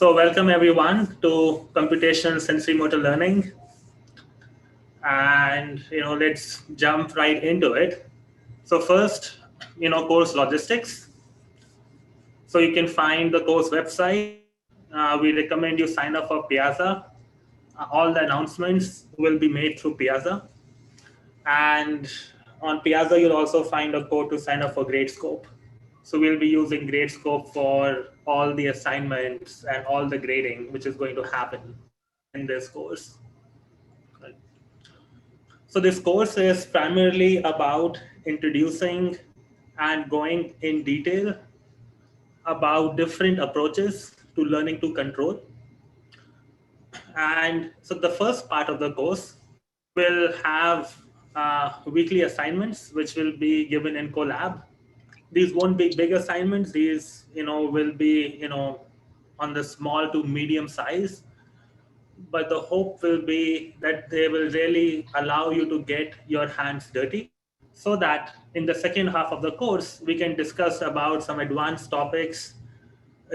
So welcome everyone to computational sensory motor learning. And let's jump right into it. So first, course logistics. So you can find the course website. We recommend you sign up for Piazza. All the announcements will be made through Piazza. And on Piazza, you'll also find a code to sign up for Gradescope. So we'll be using Gradescope for all the assignments and all the grading, which is going to happen in this course. So this course is primarily about introducing and going in detail about different approaches to learning to control. And so the first part of the course will have weekly assignments, which will be given in collab. These won't be big assignments. These, will be, on the small to medium size. But the hope will be that they will really allow you to get your hands dirty, so that in the second half of the course, we can discuss about some advanced topics,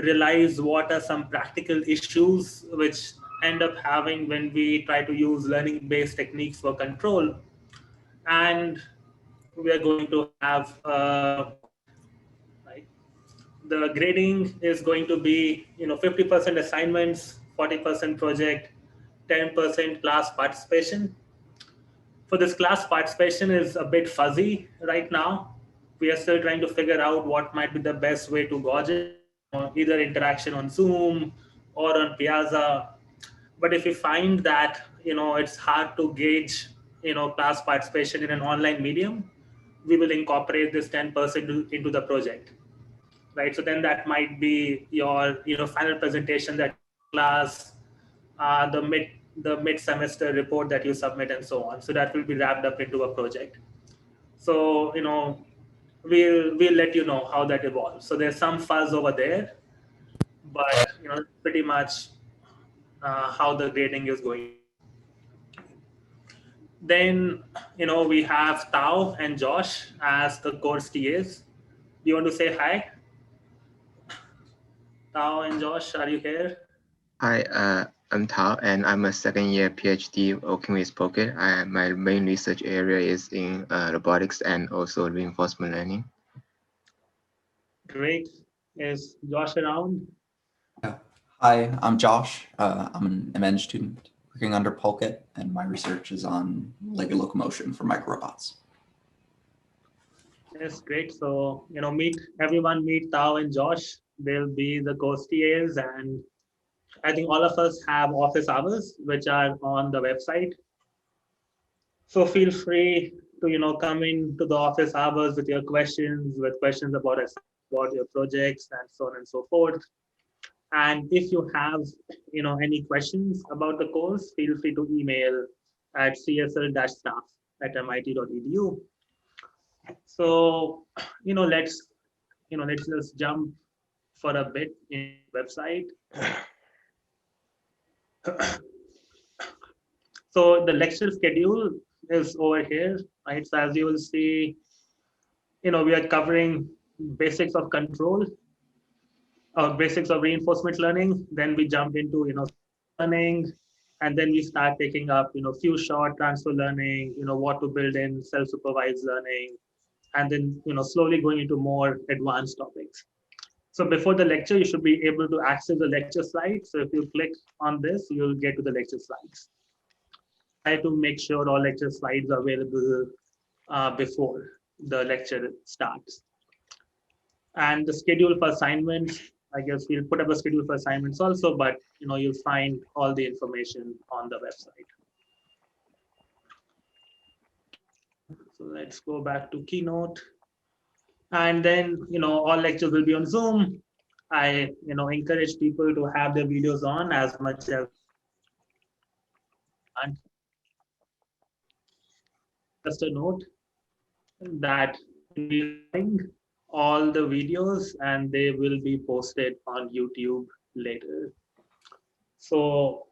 realize what are some practical issues which end up having when we try to use learning-based techniques for control. And we are going to have right, the grading is going to be 50% assignments, 40% project, 10% class participation. For this class participation is a bit fuzzy right now. We are still trying to figure out what might be the best way to gauge it, either interaction on Zoom or on Piazza. But if we find that it's hard to gauge class participation in an online medium, we will incorporate this 10% into the project, right? So then that might be your final presentation that class, the mid semester report that you submit, and so on. So that will be wrapped up into a project. So we'll let you know how that evolves. So there's some fuzz over there, but pretty much how the grading is going. Then we have Tao and Josh as the course TAs. Do you want to say hi? Tao and Josh, are you here? Hi, I'm Tao, and I'm a second-year PhD working with Pocket. My main research area is in robotics and also reinforcement learning. Great. Is Josh around? Yeah. Hi, I'm Josh. I'm an MN student working under Pulkit, and my research is on Lego locomotion for microrobots. Yes, great. So, meet Tao and Josh. They'll be the course TAs, and I think all of us have office hours, which are on the website. So feel free to, come into the office hours with your questions, about your projects and so on and so forth. And if you have, any questions about the course, feel free to email at csl-staff@mit.edu. So, let's just jump for a bit in the website. So the lecture schedule is over here, right? So as you will see, we are covering basics of control, basics of reinforcement learning. Then we jump into, learning, and then we start taking up, few short transfer learning, what to build in self-supervised learning, and then, slowly going into more advanced topics. So before the lecture, you should be able to access the lecture slides. So if you click on this, you'll get to the lecture slides. Try to make sure all lecture slides are available before the lecture starts. And the schedule for assignments, I guess we'll put up a schedule for assignments also, but you'll find all the information on the website. So let's go back to Keynote. And then, all lectures will be on Zoom. I, encourage people to have their videos on as much as. And just a note that we're doing all the videos and they will be posted on YouTube later. So,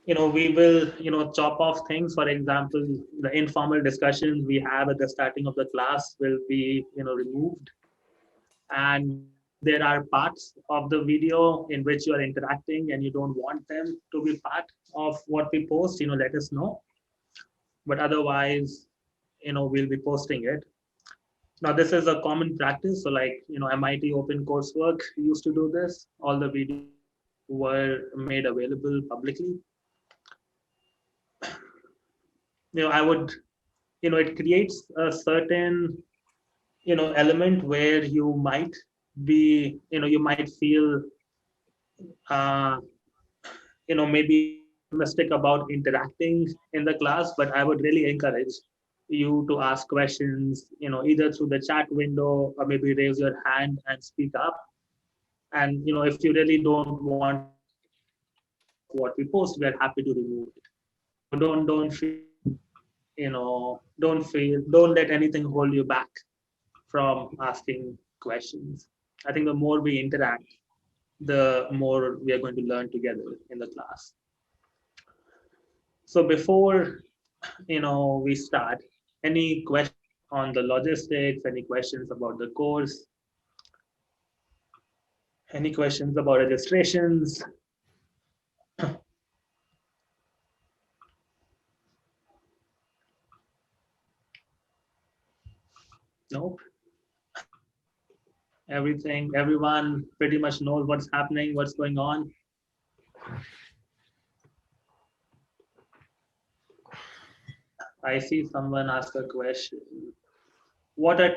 we will, chop off things. For example, the informal discussions we have at the starting of the class will be, removed. And there are parts of the video in which you are interacting and you don't want them to be part of what we post, let us know. But otherwise, we'll be posting it. Now, this is a common practice. So like, MIT Open Coursework used to do this. All the videos were made available publicly. I would, it creates a certain, element where you might be, you might feel, uh, maybe optimistic about interacting in the class, but I would really encourage you to ask questions, either through the chat window or maybe raise your hand and speak up. And, if you really don't want what we post, we're happy to remove it. So don't feel, don't let anything hold you back from asking questions. I think the more we interact, the more we are going to learn together in the class. So before, we start, any questions on the logistics, any questions about the course, any questions about registrations? Nope. Everyone pretty much knows what's happening, what's going on. I see someone ask a question. What are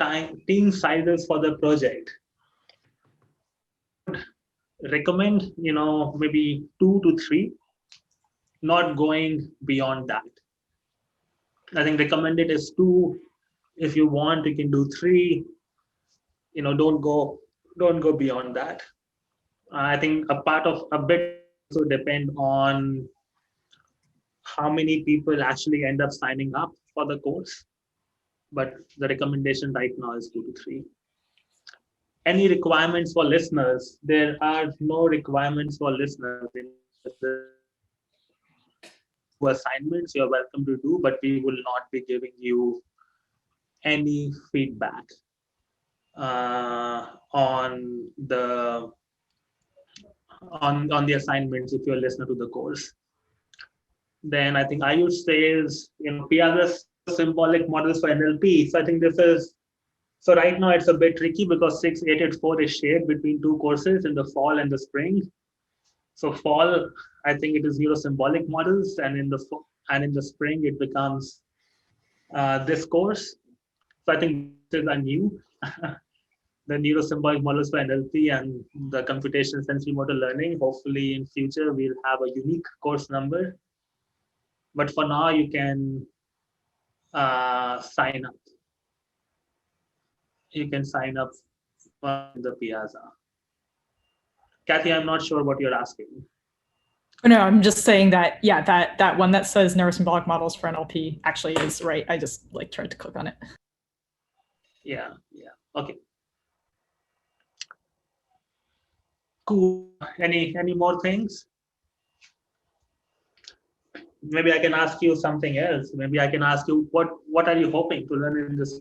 team sizes for the project? Recommend, maybe 2 to 3, not going beyond that. I think recommended is 2. If you want, you can do 3. Don't go beyond that. I think a bit also depend on how many people actually end up signing up for the course. But the recommendation right now is 2 to 3. Any requirements for listeners? There are no requirements for listeners. Assignments you're welcome to do, but we will not be giving you any feedback on the assignments if you're a listener to the course. Then I think Ayush says, Piazza's symbolic models for NLP. So I think this is, so right now it's a bit tricky because 6884 is shared between 2 courses in the fall and the spring. So fall, I think it is neuro-symbolic models, and in the spring it becomes this course. So I think these are new. The neuro-symbolic models for NLP and the computation sensory motor learning. Hopefully in future we'll have a unique course number. But for now, you can sign up. You can sign up for the Piazza. Kathy, I'm not sure what you're asking. No, I'm just saying that, yeah, that one that says neurosymbolic models for NLP actually is right. I just tried to click on it. Yeah, okay. Cool. Any more things? Maybe I can ask you something else. Maybe I can ask you what are you hoping to learn in this?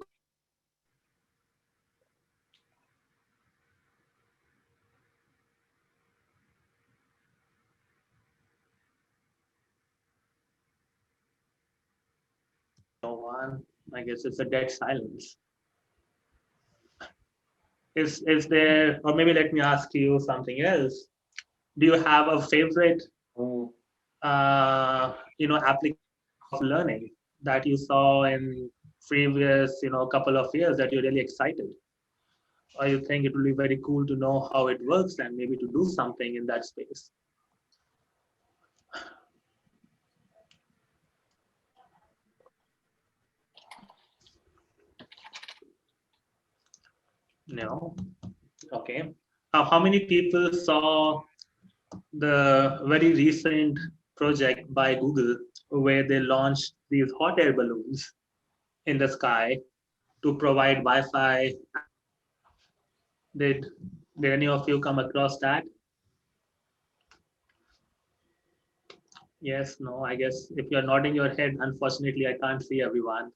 No one. I guess it's a dead silence. Is there, or maybe let me ask you something else. Do you have a favorite, application of learning that you saw in previous, couple of years that you're really excited? Or you think it will be very cool to know how it works and maybe to do something in that space? No. Okay. How many people saw the very recent project by Google where they launched these hot air balloons in the sky to provide Wi-Fi? Did any of you come across that? Yes, no, I guess if you're nodding your head, unfortunately, I can't see everyone.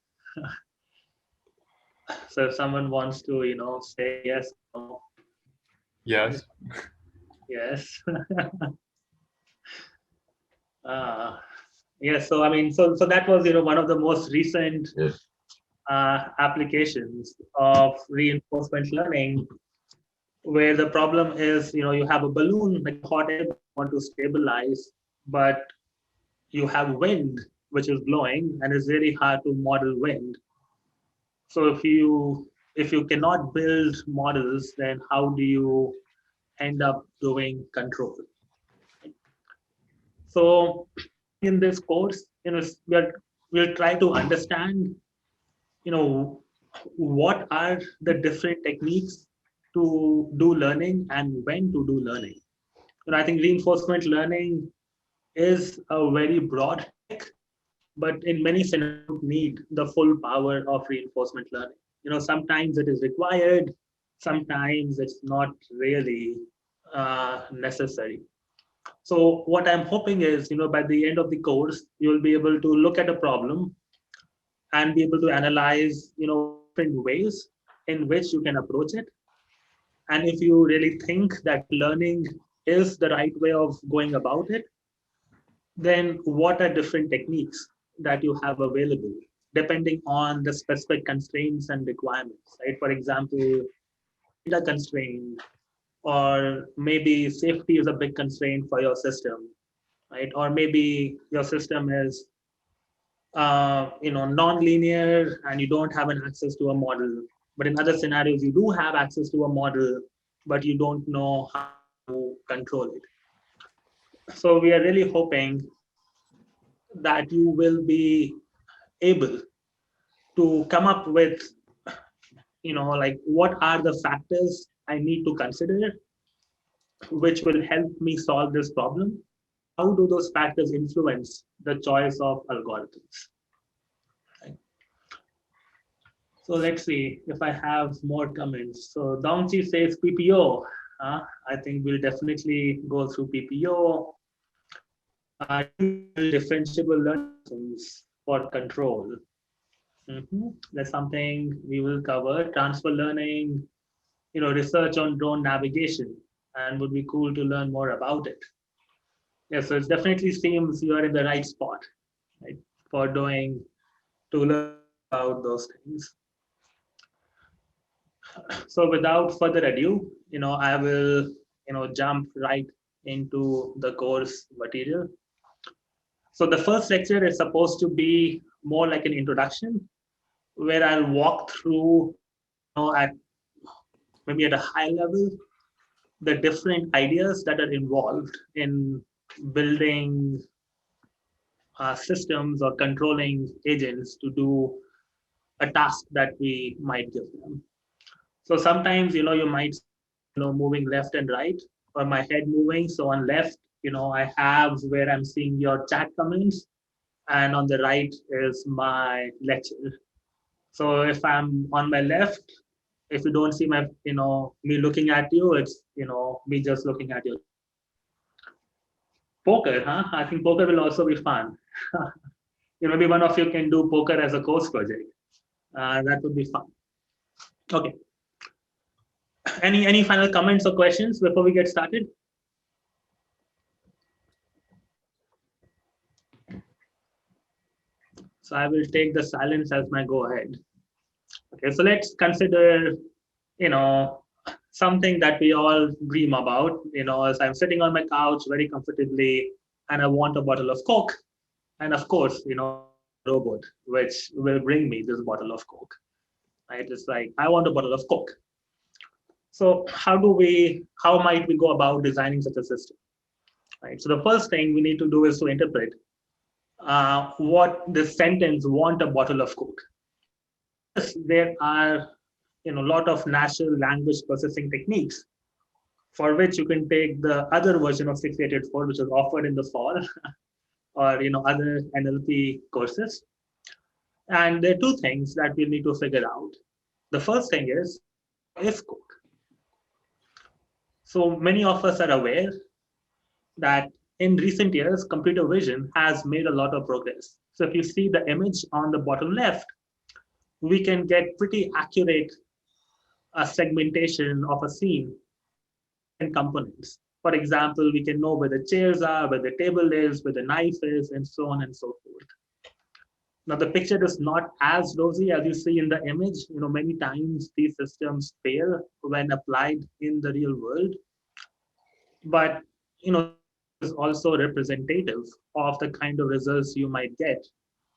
So if someone wants to, say yes, no. Yes. Yes. Yes. So I mean, so that was one of the most recent applications of reinforcement learning, where the problem is you have a balloon like hot air you want to stabilize, but you have wind which is blowing, and it's really hard to model wind. So if you cannot build models, then how do you end up doing control? So in this course, we'll try to understand, what are the different techniques to do learning and when to do learning. I think reinforcement learning is a very broad topic, but in many scenarios need the full power of reinforcement learning. Sometimes it is required, sometimes it's not really necessary. So what I'm hoping is, by the end of the course, you'll be able to look at a problem and be able to analyze, different ways in which you can approach it. And if you really think that learning is the right way of going about it, then what are different techniques that you have available, depending on the specific constraints and requirements, right? For example, data constraint, or maybe safety is a big constraint for your system, right? Or maybe your system is non-linear and you don't have an access to a model. But in other scenarios, you do have access to a model, but you don't know how to control it. So we are really hoping that you will be able to come up with, like, what are the factors I need to consider, which will help me solve this problem? How do those factors influence the choice of algorithms? So let's see if I have more comments. So Dongchi says PPO. I think we'll definitely go through PPO. Differentiable learnings for control. That's something we will cover. Transfer learning, research on drone navigation, and would be cool to learn more about it. Yeah, so it definitely seems you are in the right spot, right, for to learn about those things. So without further ado, I will, jump right into the course material. So the first lecture is supposed to be more like an introduction, where I'll walk through, at maybe at a high level, the different ideas that are involved in building systems or controlling agents to do a task that we might give them. So sometimes, you might, moving left and right, or my head moving. So on left, I have where I'm seeing your chat comments, and on the right is my lecture. So if I'm on my left, if you don't see my, me looking at you, it's, me just looking at you. Poker, huh? I think poker will also be fun. Maybe one of you can do poker as a course project. That would be fun. Okay. Any final comments or questions before we get started? So I will take the silence as my go ahead. Okay, so let's consider, something that we all dream about, as I'm sitting on my couch very comfortably and I want a bottle of Coke. And of course, a robot, which will bring me this bottle of Coke, right? It's like, I want a bottle of Coke. So how might we go about designing such a system, right? So the first thing we need to do is to interpret what this sentence, want a bottle of Coke. There are a lot of natural language processing techniques for which you can take the other version of 6884, which is offered in the fall, or other NLP courses. And there are two things that we need to figure out. The first thing is Coke. So many of us are aware that in recent years, computer vision has made a lot of progress. So if you see the image on the bottom left, we can get pretty accurate segmentation of a scene components. For example, we can know where the chairs are, where the table is, where the knife is, and so on and so forth. Now, the picture is not as rosy as you see in the image. Many times these systems fail when applied in the real world. But, is also representative of the kind of results you might get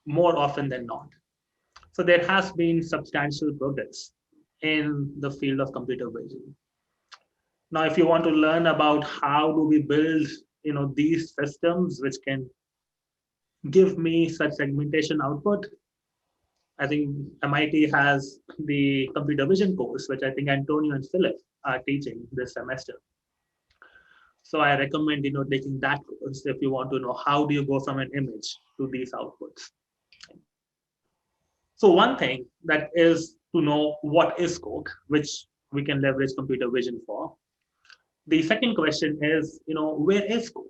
more often than not. So there has been substantial progress in the field of computer vision. Now, if you want to learn about how do we build, these systems which can give me such segmentation output, I think MIT has the computer vision course, which I think Antonio and Philip are teaching this semester. So I recommend, taking that course if you want to know how do you go from an image to these outputs. So one thing that is to know what is Coke, which we can leverage computer vision for. The second question is, where is Coke?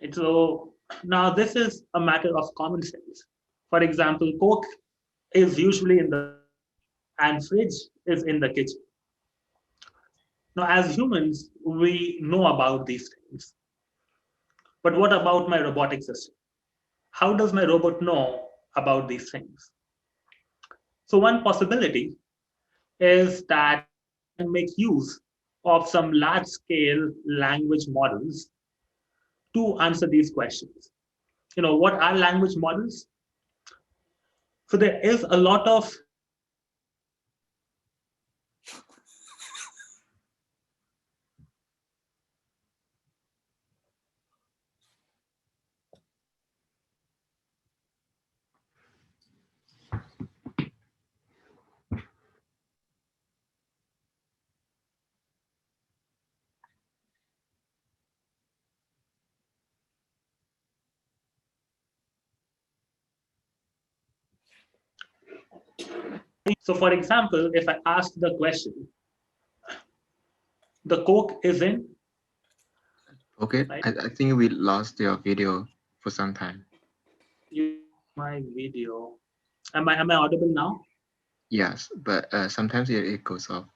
And so now this is a matter of common sense. For example, Coke is usually in the and fridge is in the kitchen. Now, as humans, we know about these things. But what about my robotic system? How does my robot know about these things? So one possibility is that I can make use of some large-scale language models to answer these questions. What are language models? So there is a lot of so for example, if I ask the question, the Coke is in. Okay, Right? I think we lost your video for some time. My video. Am I audible now? Yes, but sometimes it goes off.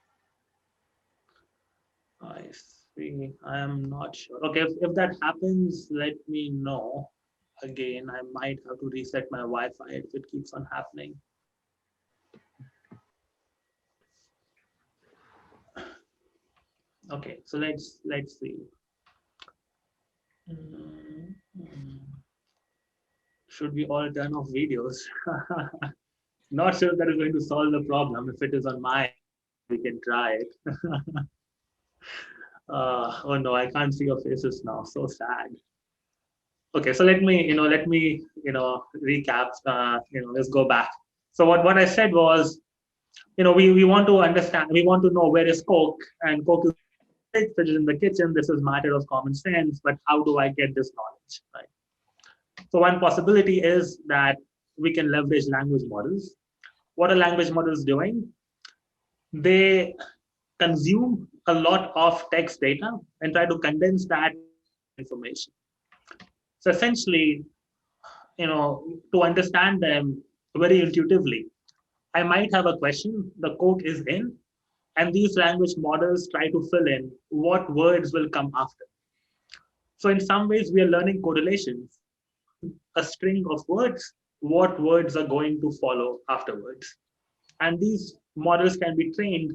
I see. I am not sure. Okay, if that happens, let me know. Again, I might have to reset my Wi-Fi if it keeps on happening. Okay, so let's see. Should we all turn off videos? Not sure that is going to solve the problem. If it is on my, we can try it. Oh no, I can't see your faces now. So sad. Okay, so let me recap. Let's go back. So what I said was, we want to understand, we want to know where is Coke, and Coke is in the kitchen. This is matter of common sense, but how do I get this knowledge, right? So one possibility is that we can leverage language models. What are language models doing? They consume a lot of text data and try to condense that information. So essentially, to understand them very intuitively, I might have a question, the Coke is in, and these language models try to fill in what words will come after. So in some ways, we are learning correlations, a string of words, what words are going to follow afterwards. And these models can be trained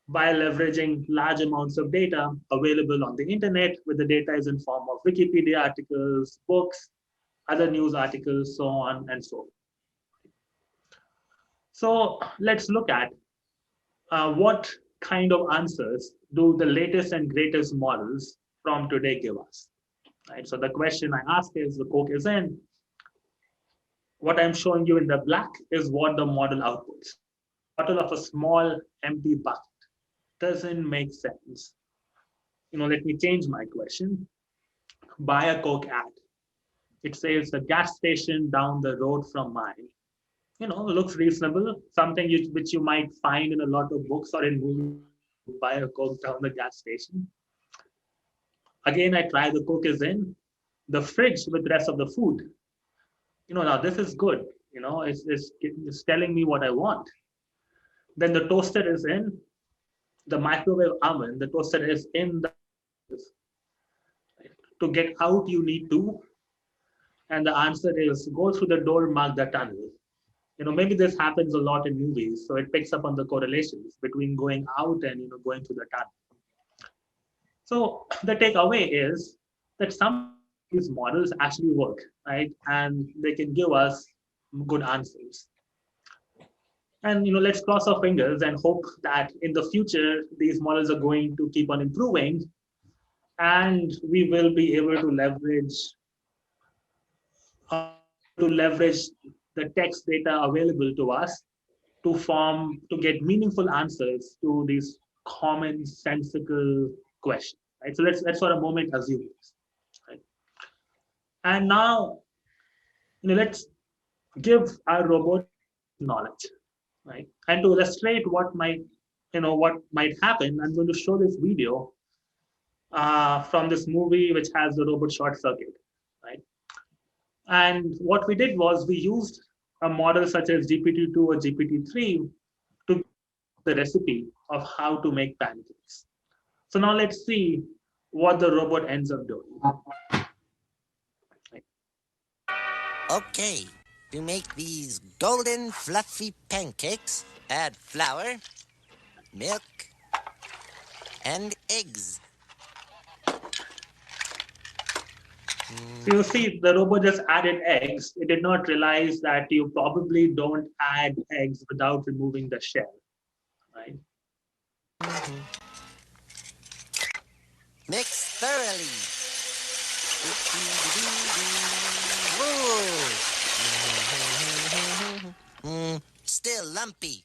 by leveraging large amounts of data available on the internet, where the data is in form of Wikipedia articles, books, other news articles, so on and so forth. So let's look at what kind of answers do the latest and greatest models from today give us. Right? So the question I ask is, the Coke is in. What I'm showing you in the black is what the model outputs. Bottle of a small empty bucket. Doesn't make sense. Let me change my question. Buy a Coke ad. It says the gas station down the road from mine. Looks reasonable. Something which you might find in a lot of books or in movies. Buy a Coke down the gas station. Again, I try the Coke is in. The fridge with the rest of the food. Now this is good. It's telling me what I want. Then the toaster is in. the microwave oven, the toaster is in the to get out you need to, and the answer is go through the door, mark the tunnel. Maybe this happens a lot in movies, so it picks up on the correlations between going out and going through the tunnel. So the takeaway is that some of these models actually work, right? And they can give us good answers. And let's cross our fingers and hope that in the future these models are going to keep on improving, and we will be able to leverage the text data available to us to get meaningful answers to these common sensical questions. Right? So let's for a moment assume this. Right? And now let's give our robot knowledge, right? And to illustrate what might happen, I'm going to show this video from this movie which has the robot short circuit, right? And what we did was we used a model such as GPT-2 or GPT-3 to the recipe of how to make pancakes. So now let's see what the robot ends up doing. Okay, to make these golden fluffy pancakes, add flour, milk, and eggs. So you see, the robot just added eggs. It did not realize that you probably don't add eggs without removing the shell, right? Mix thoroughly. Still lumpy.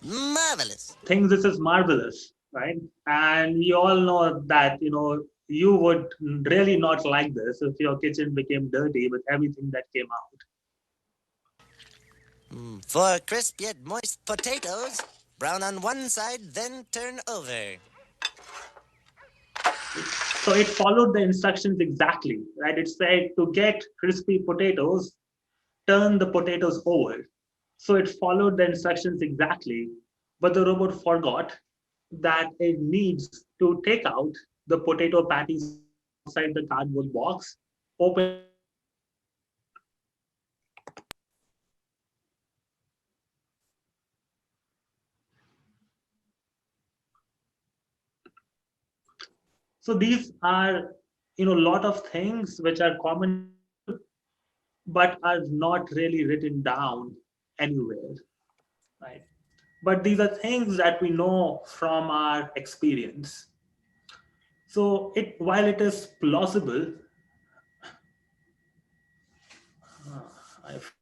Marvelous. Thinks this is marvelous, right? And we all know that, you would really not like this if your kitchen became dirty with everything that came out. For crisp yet moist potatoes, brown on one side, then turn over. So it followed the instructions exactly, right? It said to get crispy potatoes, turn the potatoes over. So it followed the instructions exactly, but the robot forgot that it needs to take out the potato patties outside the cardboard box, open. So these are, a lot of things which are common, but are not really written down anywhere, right? But these are things that we know from our experience. So while it is plausible, I've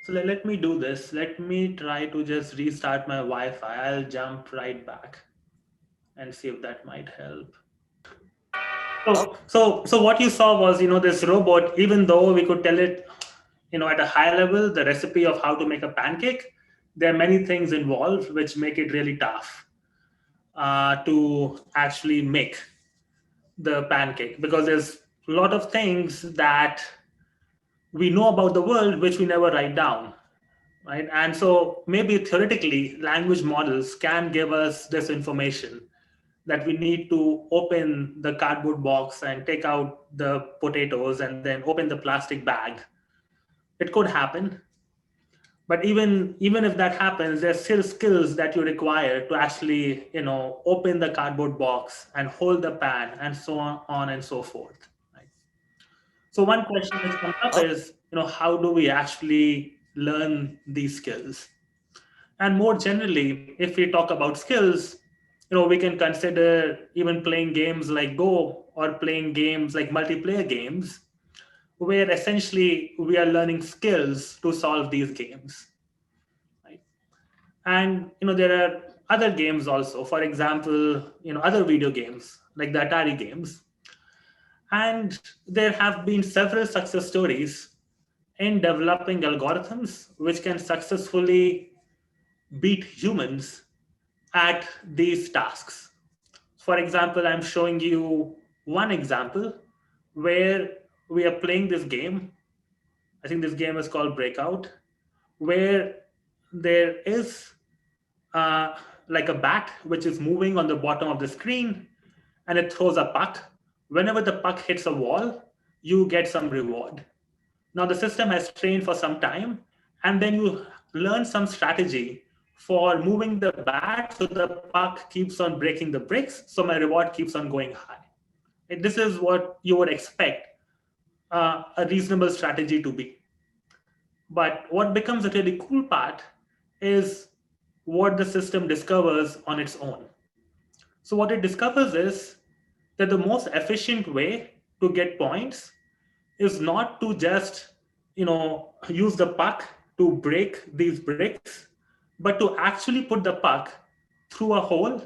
So let me do this. Let me try to just restart my Wi-Fi. I'll jump right back and see if that might help. So what you saw was, this robot, even though we could tell it, at a high level, the recipe of how to make a pancake, there are many things involved which make it really tough to actually make the pancake, because there's a lot of things that we know about the world which we never write down, right? And so maybe theoretically, language models can give us this information that we need to open the cardboard box and take out the potatoes and then open the plastic bag. It could happen. But even if that happens, there's still skills that you require to actually, open the cardboard box and hold the pan and so on and so forth. Right? So one question that comes up is, how do we actually learn these skills? And more generally, if we talk about skills, we can consider even playing games like Go or playing games like multiplayer games, where essentially we are learning skills to solve these games. Right? And there are other games also. For example, other video games like the Atari games. And there have been several success stories in developing algorithms which can successfully beat humans at these tasks. for example, I'm showing you one example where we are playing this game. I think this game is called Breakout, where there is like a bat which is moving on the bottom of the screen, and it throws a puck. Whenever the puck hits a wall, you get some reward. Now the system has trained for some time, and then you learn some strategy for moving the bat so the puck keeps on breaking the bricks, so my reward keeps on going high. And this is what you would expect a reasonable strategy to be. But what becomes a really cool part is what the system discovers on its own. So what it discovers is that the most efficient way to get points is not to just use the puck to break these bricks, but to actually put the puck through a hole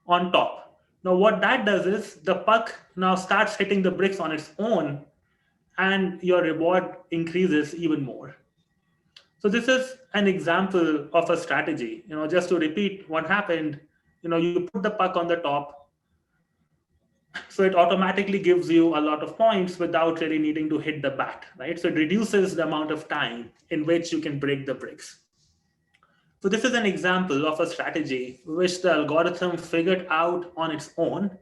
on top. Now what that does is the puck now starts hitting the bricks on its own, and your reward increases even more. So this is an example of a strategy. Just to repeat what happened, you put the puck on the top, so it automatically gives you a lot of points without really needing to hit the bat, right? So it reduces the amount of time in which you can break the bricks. So this is an example of a strategy which the algorithm figured out on its own.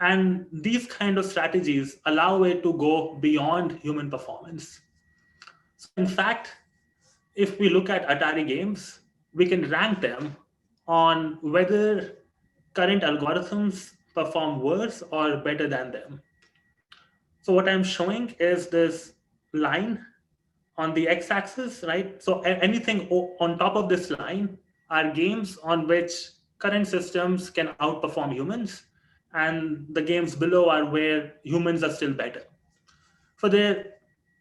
And these kind of strategies allow it to go beyond human performance. So in fact, if we look at Atari Games, we can rank them on whether current algorithms perform worse or better than them. So what I'm showing is this line on the x-axis, right? So anything on top of this line are games on which current systems can outperform humans, and the games below are where humans are still better. So there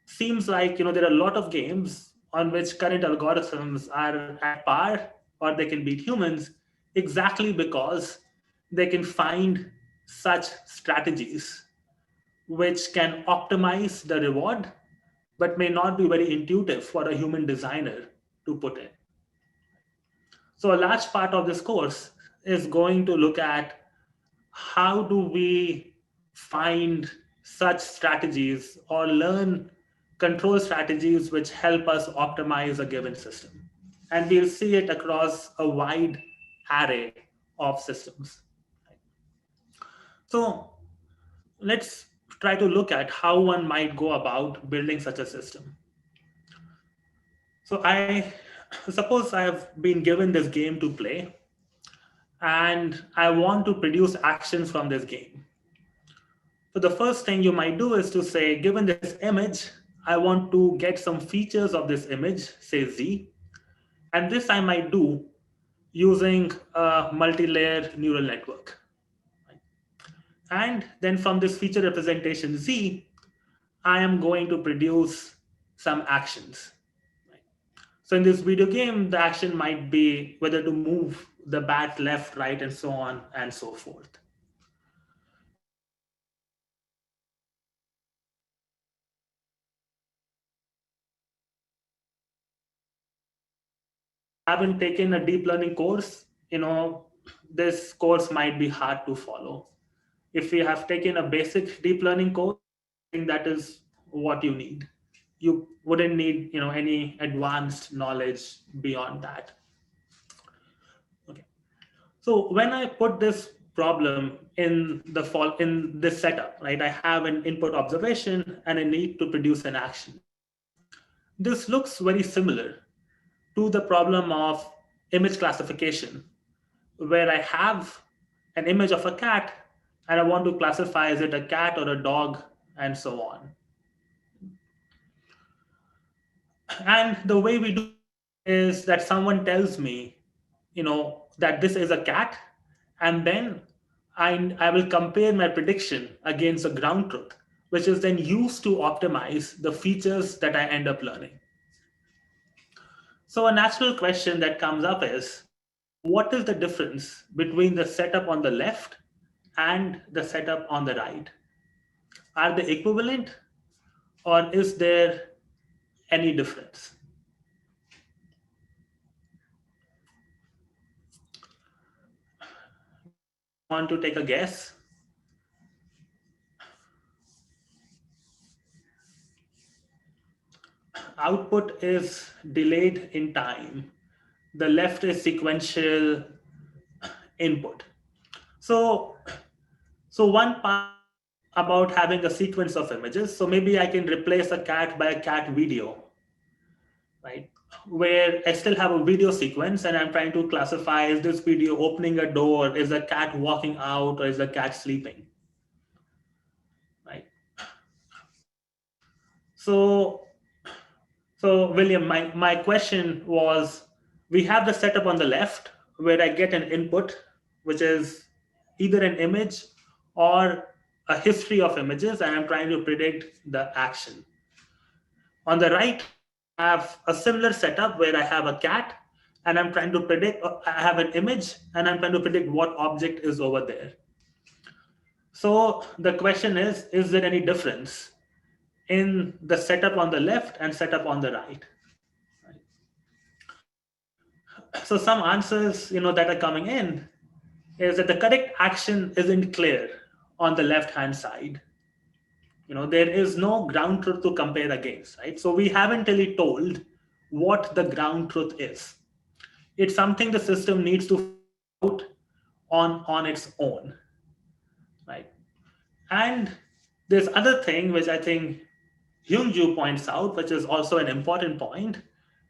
seems like there are a lot of games on which current algorithms are at par or they can beat humans, exactly because they can find such strategies which can optimize the reward but may not be very intuitive for a human designer to put in. So a large part of this course is going to look at how do we find such strategies or learn control strategies which help us optimize a given system. And we'll see it across a wide array of systems. So let's try to look at how one might go about building such a system. So I suppose I have been given this game to play, and I want to produce actions from this game. So the first thing you might do is to say, given this image, I want to get some features of this image, say Z. And this I might do using a multi-layer neural network. And then from this feature representation Z, I am going to produce some actions. So in this video game, the action might be whether to move the bat left, right, and so on and so forth. Haven't taken a deep learning course, this course might be hard to follow. If you have taken a basic deep learning course, I think that is what you need. You wouldn't need any advanced knowledge beyond that. Okay. So when I put this problem in this setup, right, I have an input observation and I need to produce an action. This looks very similar to the problem of image classification, where I have an image of a cat and I want to classify is it a cat or a dog and so on. And the way we do is that someone tells me, that this is a cat, and then I will compare my prediction against the ground truth, which is then used to optimize the features that I end up learning. So a natural question that comes up is, what is the difference between the setup on the left and the setup on the right? Are they equivalent, or is there any difference? Want to take a guess? Output is delayed in time. The left is sequential input. So one part about having a sequence of images. So maybe I can replace a cat by a cat video, right? Where I still have a video sequence and I'm trying to classify, is this video opening a door? Is the cat walking out, or is the cat sleeping? Right. So William, my question was, we have the setup on the left where I get an input, which is either an image or a history of images, and I'm trying to predict the action. On the right, I have a similar setup where I have a cat and I'm trying to predict, I have an image and I'm trying to predict what object is over there. So the question is there any difference in the setup on the left and setup on the right? So some answers, that are coming in is that the correct action isn't clear on the left-hand side. There is no ground truth to compare against, right? So we haven't really told what the ground truth is. It's something the system needs to figure out on its own, right? And this other thing, which I think Hyung-Ju points out, which is also an important point,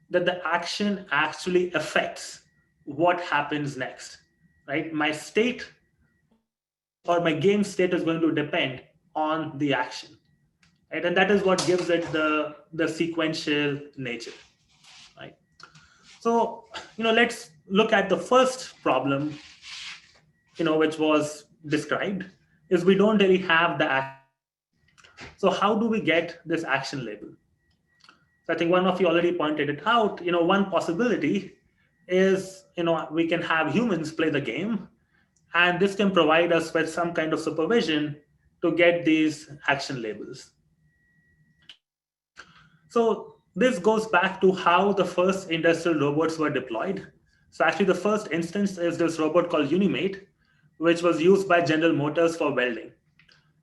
that the action actually affects what happens next, right? My state or my game state is going to depend on the action, right? And that is what gives it the sequential nature, right? So, let's look at the first problem, which was described, is we don't really have the action. So how do we get this action label? So I think one of you already pointed it out. One possibility is, we can have humans play the game, and this can provide us with some kind of supervision to get these action labels. So this goes back to how the first industrial robots were deployed. So actually the first instance is this robot called Unimate, which was used by General Motors for welding.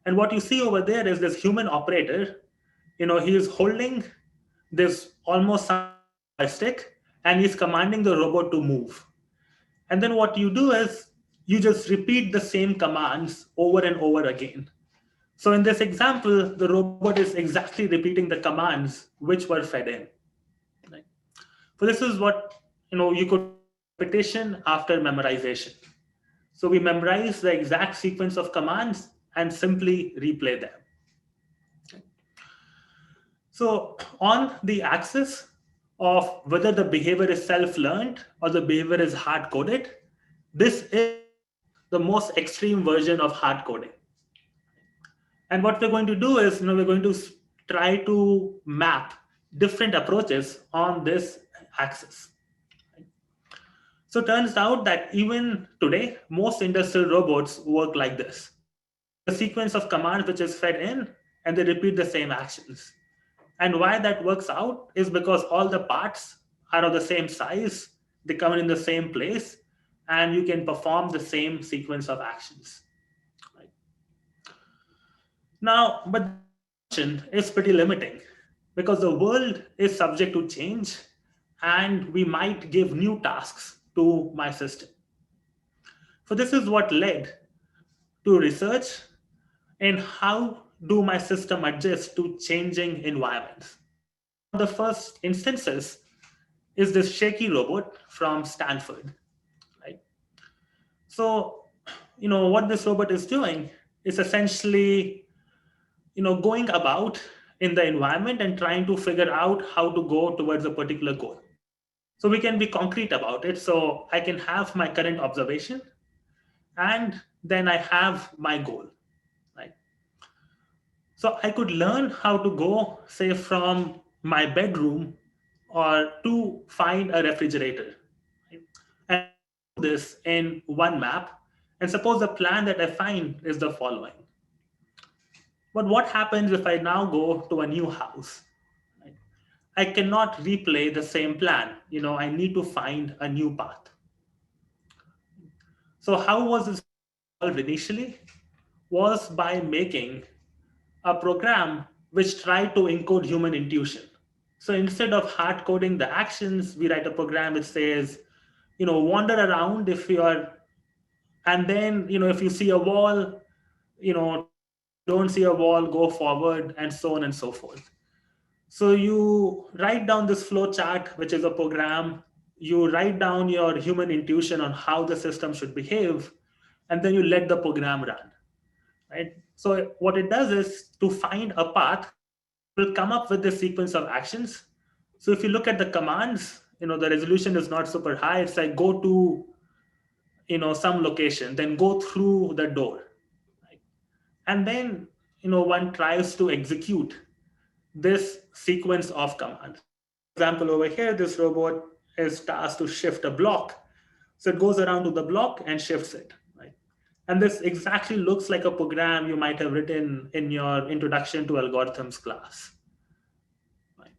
And what you see over there is this human operator. He is holding this almost joystick and he's commanding the robot to move. And then what you do is you just repeat the same commands over and over again. So in this example, the robot is exactly repeating the commands which were fed in. Right? So this is what you could repetition after memorization. So we memorize the exact sequence of commands and simply replay them. So on the axis of whether the behavior is self-learned or the behavior is hard-coded, this is the most extreme version of hard-coding. And what we're going to do is, we're going to try to map different approaches on this axis. So it turns out that even today, most industrial robots work like this. A sequence of commands which is fed in, and they repeat the same actions. And why that works out is because all the parts are of the same size, they come in the same place, and you can perform the same sequence of actions. Right? Now, but the function is pretty limiting because the world is subject to change and we might give new tasks to my system. So this is what led to research in how do my system adjust to changing environments. One of the first instances is this shaky robot from Stanford. Right? So, what this robot is doing is essentially, going about in the environment and trying to figure out how to go towards a particular goal. So we can be concrete about it. So I can have my current observation, and then I have my goal. Right? So I could learn how to go, say, from my bedroom or to find a refrigerator. Right? And do this in one map. And suppose the plan that I find is the following. But what happens if I now go to a new house? Right? I cannot replay the same plan. I need to find a new path. So how was this initially was by making a program which tried to encode human intuition. So instead of hard coding the actions, we write a program which says, wander around if you are, and then, if you see a wall, turn around. If you don't see a wall, go forward, and so on and so forth. So you write down this flow chart, which is a program. You write down your human intuition on how the system should behave, and then you let the program run, right? So what it does is to find a path, it will come up with this sequence of actions. So if you look at the commands, the resolution is not super high. It's like go to, some location, then go through the door, right? And then, one tries to execute this sequence of commands. For example, over here, this robot is tasked to shift a block. So it goes around to the block and shifts it, right? And this exactly looks like a program you might have written in your introduction to algorithms class. Right?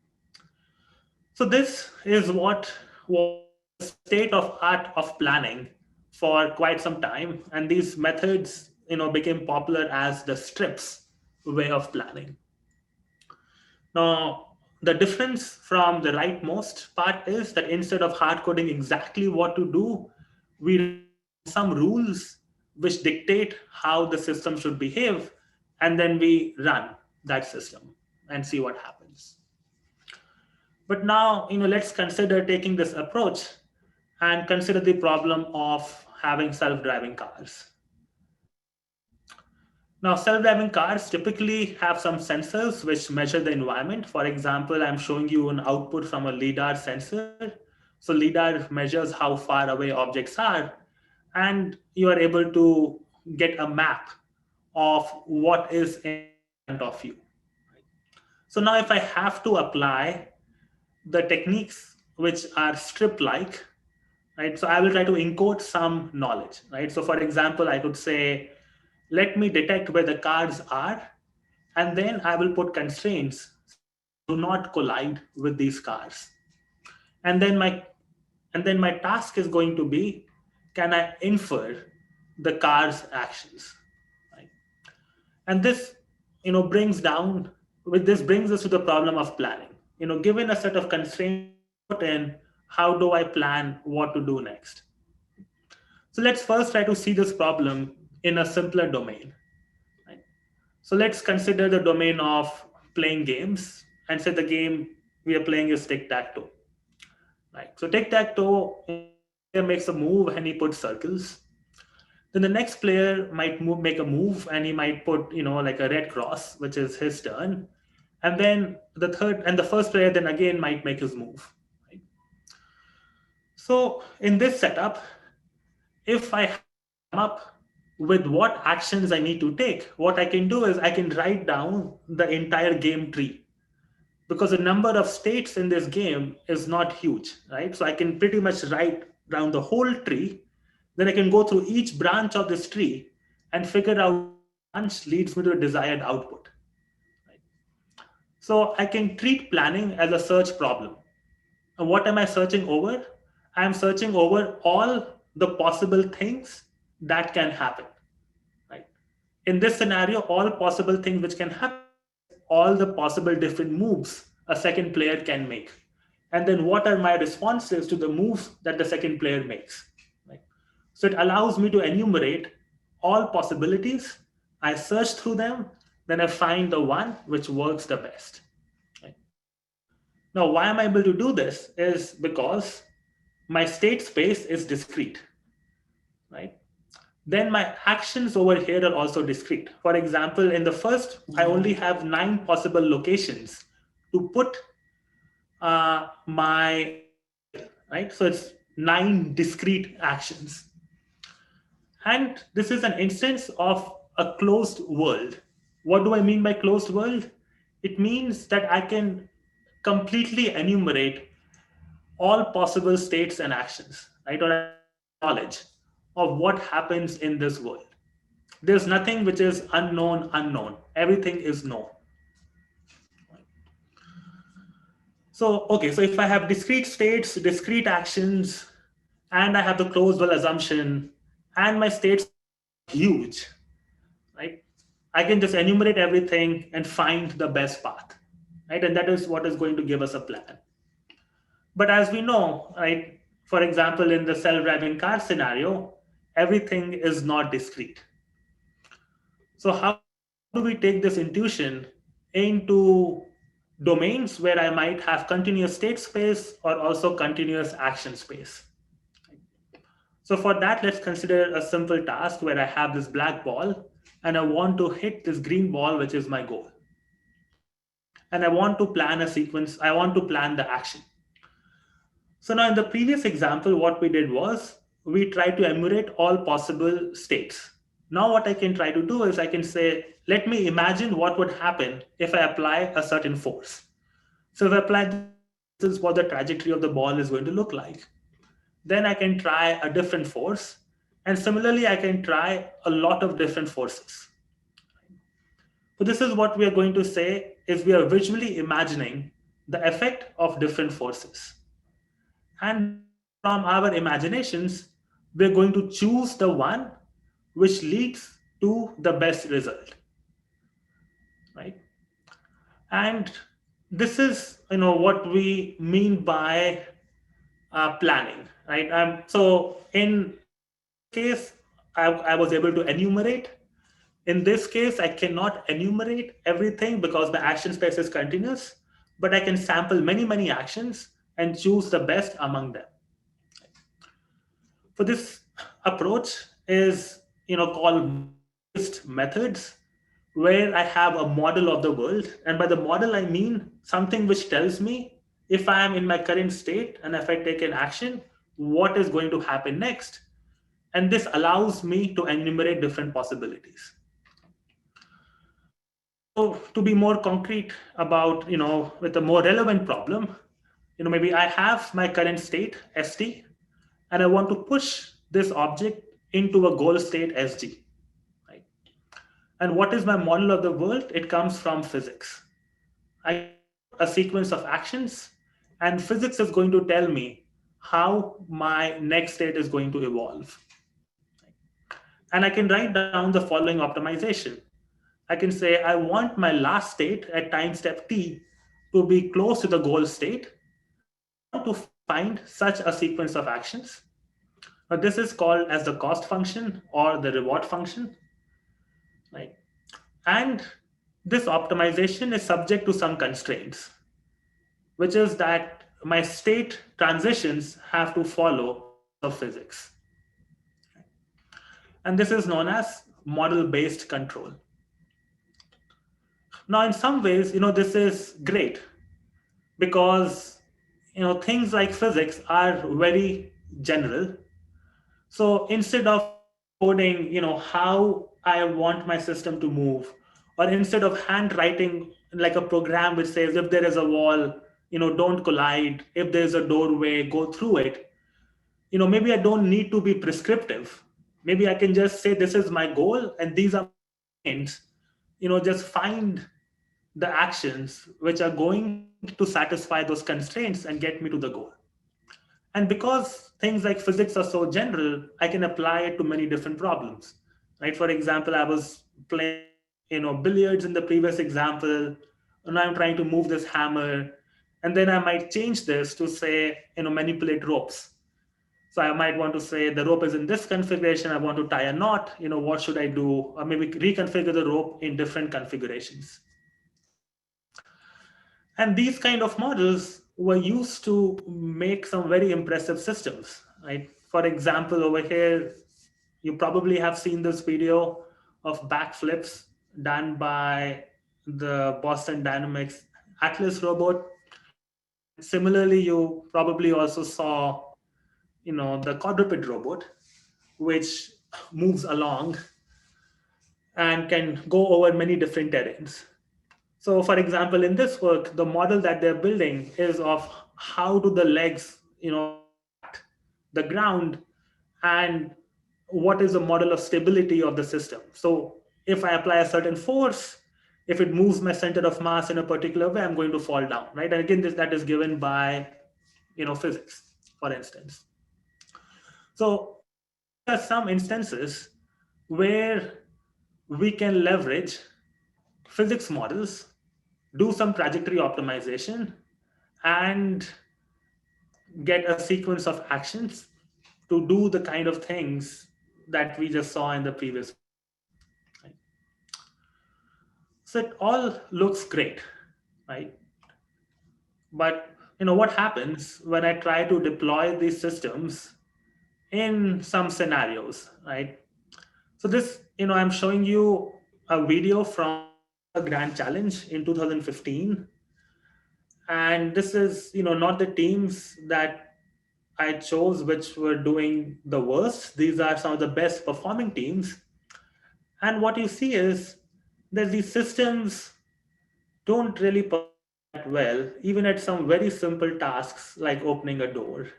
So this is what was the state of art of planning for quite some time. And these methods, became popular as the strips way of planning. Now, the difference from the rightmost part is that instead of hard coding exactly what to do, we write some rules which dictate how the system should behave, and then we run that system and see what happens. But now, let's consider taking this approach and consider the problem of having self-driving cars. Now, self-driving cars typically have some sensors which measure the environment. For example, I'm showing you an output from a LiDAR sensor. So LiDAR measures how far away objects are, and you are able to get a map of what is in front of you. So now if I have to apply the techniques which are strip-like, right? So I will try to encode some knowledge, right? So for example, I could say, let me detect where the cars are, and then I will put constraints saying do not collide with these cars. And then my task is going to be, can I infer the car's actions? Right? And this, brings us to the problem of planning. Given a set of constraints put in, how do I plan what to do next? So let's first try to see this problem in a simpler domain. Right? So let's consider the domain of playing games and say the game we are playing is tic-tac-toe. Right? So tic-tac-toe, one player makes a move and he puts circles. Then the next player might make a move and he might put, like a red cross, which is his turn. And then the first player then again might make his move. Right? So in this setup, if I come up with what actions I need to take, what I can do is I can write down the entire game tree, because the number of states in this game is not huge, right? So I can pretty much write down the whole tree. Then I can go through each branch of this tree and figure out which branch leads me to the desired output. Right? So I can treat planning as a search problem. And what am I searching over? I'm searching over all the possible things that can happen. Right? In this scenario, all possible things which can happen is all the possible different moves a second player can make. And then what are my responses to the moves that the second player makes? Right? So it allows me to enumerate all possibilities. I search through them, then I find the one which works the best. Right? Now, why am I able to do this is because my state space is discrete, right? Then my actions over here are also discrete. For example, in the first, I only have 9 possible locations to put my vehicle, right? So it's 9 discrete actions. And this is an instance of a closed world. What do I mean by closed world? It means that I can completely enumerate all possible states and actions, right? Or knowledge of what happens in this world. There's nothing which is unknown. Everything is known. So, okay, so if I have discrete states, discrete actions, and I have the closed world assumption, and my states huge, right? I can just enumerate everything and find the best path, right? And that is what is going to give us a plan. But as we know, right, for example, in the self-driving car scenario, everything is not discrete. So how do we take this intuition into domains where I might have continuous state space or also continuous action space? So for that, let's consider a simple task where I have this black ball and I want to hit this green ball, which is my goal. And I want to plan a sequence, I want to plan the action. So now in the previous example, what we did was we tried to emulate all possible states. Now what I can try to do is I can say, let me imagine what would happen if I apply a certain force. So if I apply this is what the trajectory of the ball is going to look like. Then I can try a different force. And similarly, I can try a lot of different forces. So this is what we are going to say is we are visually imagining the effect of different forces. And from our imaginations, we're going to choose the one which leads to the best result, right? And this is, what we mean by planning, right? So in this case, I was able to enumerate. In this case, I cannot enumerate everything because the action space is continuous, but I can sample many, many actions and choose the best among them. For this approach is called model-based methods, where I have a model of the world, and by the model I mean something which tells me if I am in my current state and if I take an action, what is going to happen next, and this allows me to enumerate different possibilities. So to be more concrete about with a more relevant problem, maybe I have my current state st and I want to push this object into a goal state SG. Right? And what is my model of the world? It comes from physics. I a sequence of actions, and physics is going to tell me how my next state is going to evolve. And I can write down the following optimization. I can say I want my last state at time step t to be close to the goal state, and I want to find such a sequence of actions. Now, this is called as the cost function or the reward function, right? And this optimization is subject to some constraints, which is that my state transitions have to follow the laws of physics. And this is known as model-based control. Now, in some ways, this is great because, things like physics are very general. So instead of coding, how I want my system to move, or instead of handwriting like a program which says if there is a wall, don't collide. If there's a doorway, go through it. Maybe I don't need to be prescriptive. Maybe I can just say this is my goal and these are my ends. Just find the actions which are going to satisfy those constraints and get me to the goal. And because things like physics are so general, I can apply it to many different problems, right? For example, I was playing, billiards in the previous example, and I'm trying to move this hammer, and then I might change this to say, manipulate ropes. So I might want to say the rope is in this configuration. I want to tie a knot. What should I do? Or maybe reconfigure the rope in different configurations. And these kind of models were used to make some very impressive systems, right? For example, over here, you probably have seen this video of backflips done by the Boston Dynamics Atlas robot. And similarly, you probably also saw, the quadruped robot, which moves along and can go over many different terrains. So for example, in this work, the model that they're building is of how do the legs, impact the ground, and what is the model of stability of the system. So if I apply a certain force, if it moves my center of mass in a particular way, I'm going to fall down, right? And again, that is given by, physics, for instance. So there are some instances where we can leverage physics models, do some trajectory optimization, and get a sequence of actions to do the kind of things that we just saw in the previous. So it all looks great, right? But what happens when I try to deploy these systems in some scenarios, right? So this, I'm showing you a video from a grand challenge in 2015. And this is, not the teams that I chose which were doing the worst. These are some of the best performing teams. And what you see is that these systems don't really perform that well, even at some very simple tasks like opening a door.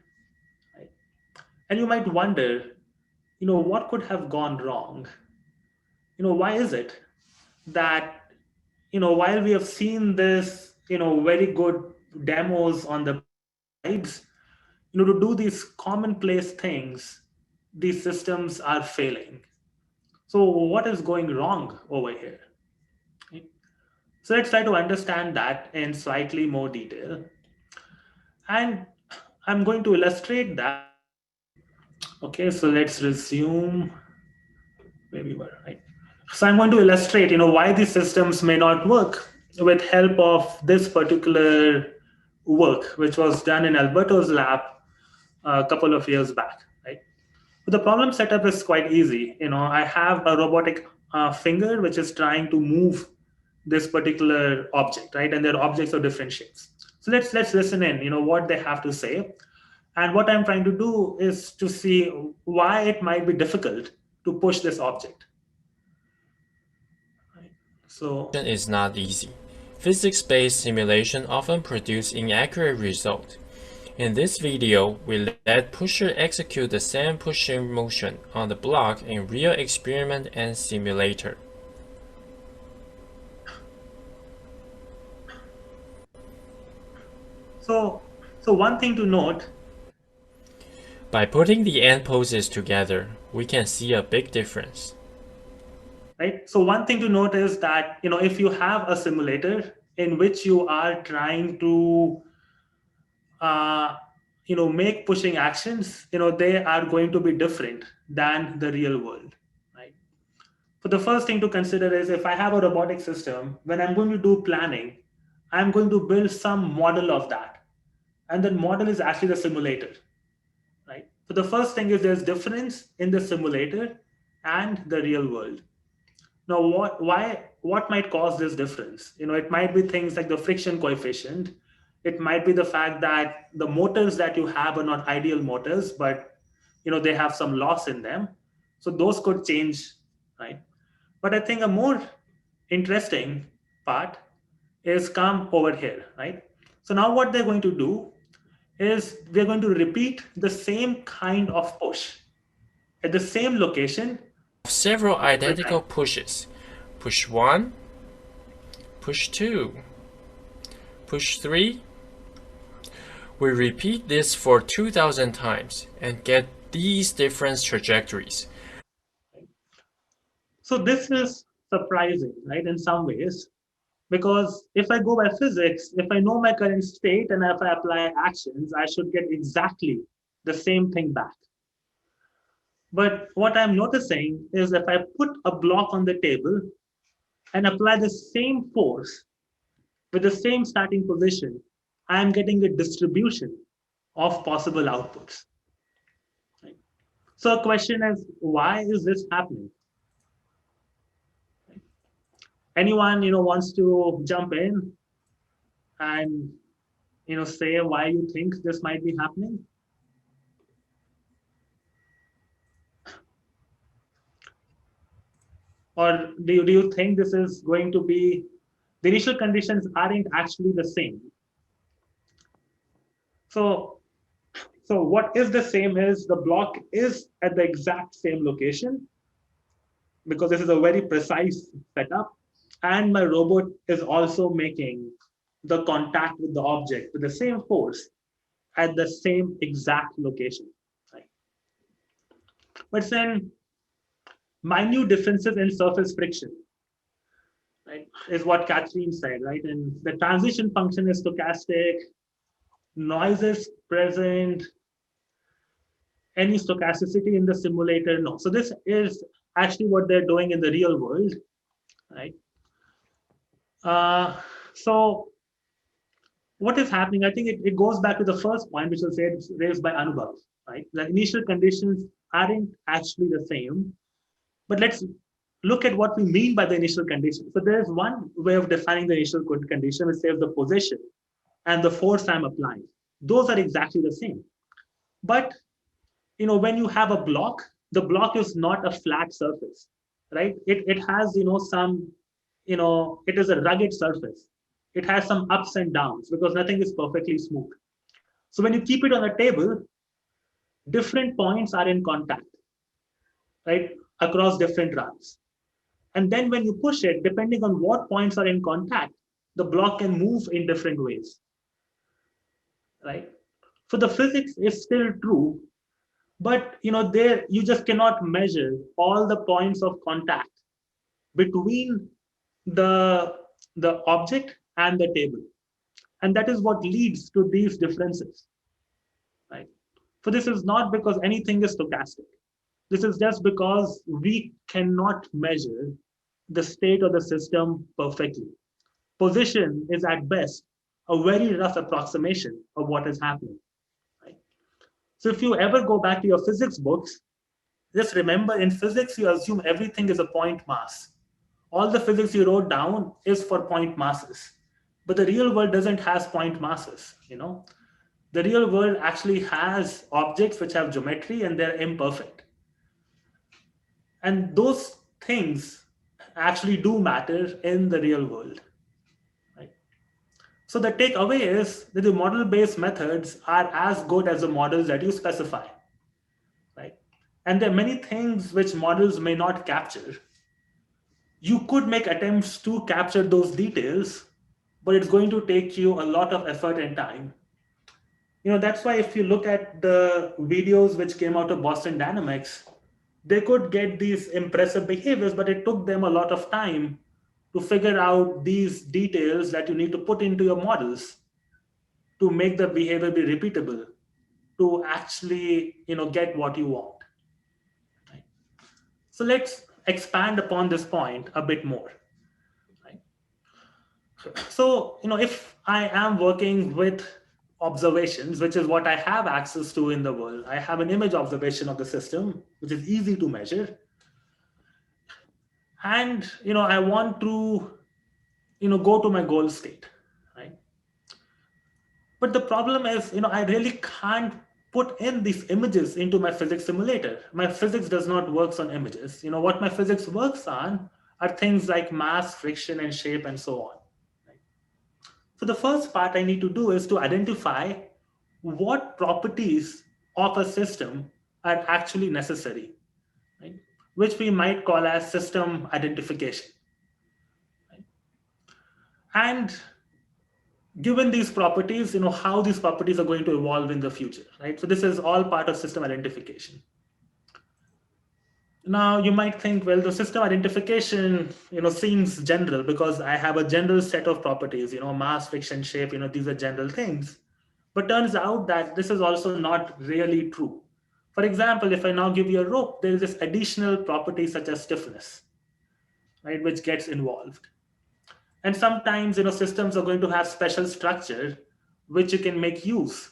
Right? And you might wonder, what could have gone wrong? Why is it that, while we have seen this, very good demos on the slides, to do these commonplace things, these systems are failing. So what is going wrong over here? So let's try to understand that in slightly more detail. And I'm going to illustrate that. Okay, so let's resume where we were, right? So I'm going to illustrate, why these systems may not work with help of this particular work, which was done in Alberto's lab a couple of years back, right? But the problem setup is quite easy. I have a robotic finger which is trying to move this particular object, right? And they're objects of different shapes. So let's listen in, what they have to say. And what I'm trying to do is to see why it might be difficult to push this object. Right? So is not easy. Physics-based simulation often produce inaccurate results. In this video, we let pusher execute the same pushing motion on the block in real experiment and simulator. So one thing to note. By putting the end poses together, we can see a big difference. Right. So one thing to note is that, if you have a simulator in which you are trying to, make pushing actions, they are going to be different than the real world, right? So the first thing to consider is if I have a robotic system, when I'm going to do planning, I'm going to build some model of that. And that model is actually the simulator, right? So the first thing is there's difference in the simulator and the real world. Now, what might cause this difference? It might be things like the friction coefficient. It might be the fact that the motors that you have are not ideal motors, but they have some loss in them. So those could change, right? But I think a more interesting part is come over here, right? So now what they're going to do is they're going to repeat the same kind of push at the same location. Several identical pushes. Push 1, push 2, push 3. We repeat this for 2,000 times and get these different trajectories. So this is surprising, right, in some ways, because if I go by physics, if I know my current state and if I apply actions, I should get exactly the same thing back. But what I'm noticing is if I put a block on the table and apply the same force with the same starting position, I am getting a distribution of possible outputs. Right? So the question is, why is this happening? Right? Anyone wants to jump in and say why you think this might be happening? Or do you think this is going to be the initial conditions aren't actually the same? So what is the same is the block is at the exact same location because this is a very precise setup, and my robot is also making the contact with the object with the same force at the same exact location. Right? But then minute differences in surface friction, right, is what Catherine said, right? And the transition function is stochastic, noise is present, any stochasticity in the simulator, no. So this is actually what they're doing in the real world, right? So what is happening? I think it goes back to the first point, which was raised by Anubhav, right? The initial conditions aren't actually the same, but let's look at what we mean by the initial condition. So there's one way of defining the initial condition, which says the position and the force I'm applying. Those are exactly the same. But when you have a block, the block is not a flat surface, right? It has some, it is a rugged surface. It has some ups and downs because nothing is perfectly smooth. So when you keep it on a table, different points are in contact, right, across different runs. And then when you push it, depending on what points are in contact, the block can move in different ways, right? So the physics is still true, but there you just cannot measure all the points of contact between the object and the table. And that is what leads to these differences, right? So this is not because anything is stochastic. This is just because we cannot measure the state of the system perfectly. Position is at best a very rough approximation of what is happening, right? So if you ever go back to your physics books, just remember in physics, you assume everything is a point mass. All the physics you wrote down is for point masses. But the real world doesn't have point masses, The real world actually has objects which have geometry and they're imperfect. And those things actually do matter in the real world, right? So the takeaway is that the model-based methods are as good as the models that you specify, right? And there are many things which models may not capture. You could make attempts to capture those details, but it's going to take you a lot of effort and time. That's why if you look at the videos which came out of Boston Dynamics, they could get these impressive behaviors, but it took them a lot of time to figure out these details that you need to put into your models to make the behavior be repeatable, to actually get what you want. Right? So let's expand upon this point a bit more. Right? So if I am working with observations, which is what I have access to in the world, I have an image observation of the system, which is easy to measure. And I want to go to my goal state, right? But the problem is I really can't put in these images into my physics simulator. My physics does not work on images. What my physics works on are things like mass, friction, and shape, and so on. Right? So the first part I need to do is to identify what properties of a system are actually necessary, right? Which we might call as system identification. Right? And given these properties, how these properties are going to evolve in the future, right? So this is all part of system identification. Now you might think, well, the system identification, seems general because I have a general set of properties, mass, friction, shape, these are general things. But turns out that this is also not really true. For example, if I now give you a rope, there is this additional property such as stiffness, right, which gets involved. And sometimes, systems are going to have special structure which you can make use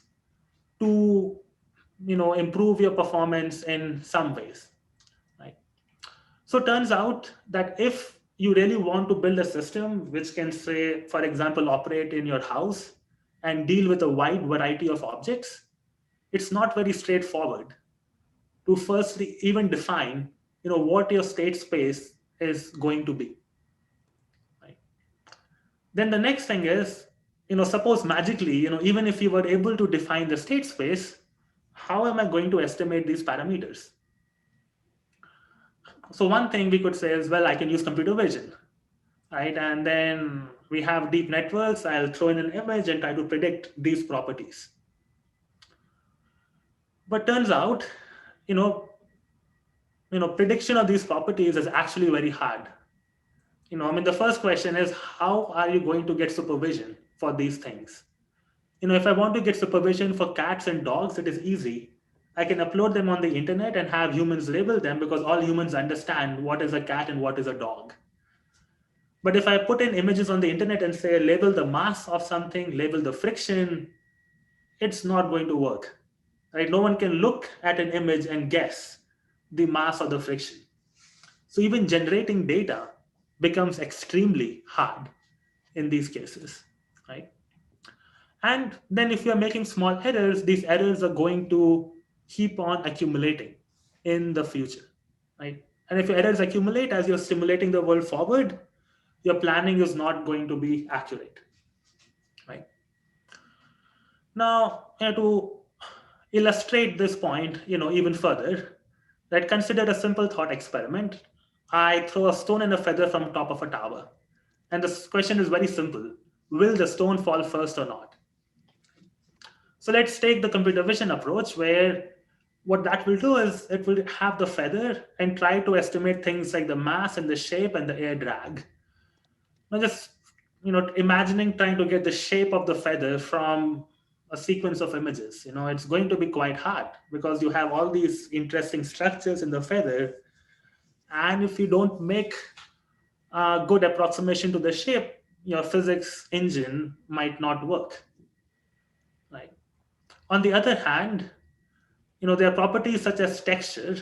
to, improve your performance in some ways, right? So it turns out that if you really want to build a system which can, say, for example, operate in your house and deal with a wide variety of objects, it's not very straightforward to firstly even define, what your state space is going to be. Right? Then the next thing is, suppose magically, even if you were able to define the state space, how am I going to estimate these parameters? So one thing we could say is, well, I can use computer vision, right? And then we have deep networks. I'll throw in an image and try to predict these properties. But turns out, prediction of these properties is actually very hard. The first question is, how are you going to get supervision for these things? If I want to get supervision for cats and dogs, it is easy. I can upload them on the internet and have humans label them, because all humans understand what is a cat and what is a dog. But if I put in images on the internet and say, label the mass of something, label the friction, it's not going to work, right? No one can look at an image and guess the mass of the friction. So even generating data becomes extremely hard in these cases, right? And then if you're making small errors, these errors are going to keep on accumulating in the future, right? And if your errors accumulate as you're simulating the world forward, your planning is not going to be accurate, right? Now, to illustrate this point, even further, right? Consider a simple thought experiment. I throw a stone and a feather from top of a tower. And this question is very simple. Will the stone fall first or not? So let's take the computer vision approach, where what that will do is it will have the feather and try to estimate things like the mass and the shape and the air drag. Now just imagining trying to get the shape of the feather from a sequence of images, it's going to be quite hard, because you have all these interesting structures in the feather. And if you don't make a good approximation to the shape, your physics engine might not work, right? On the other hand, there are properties such as texture,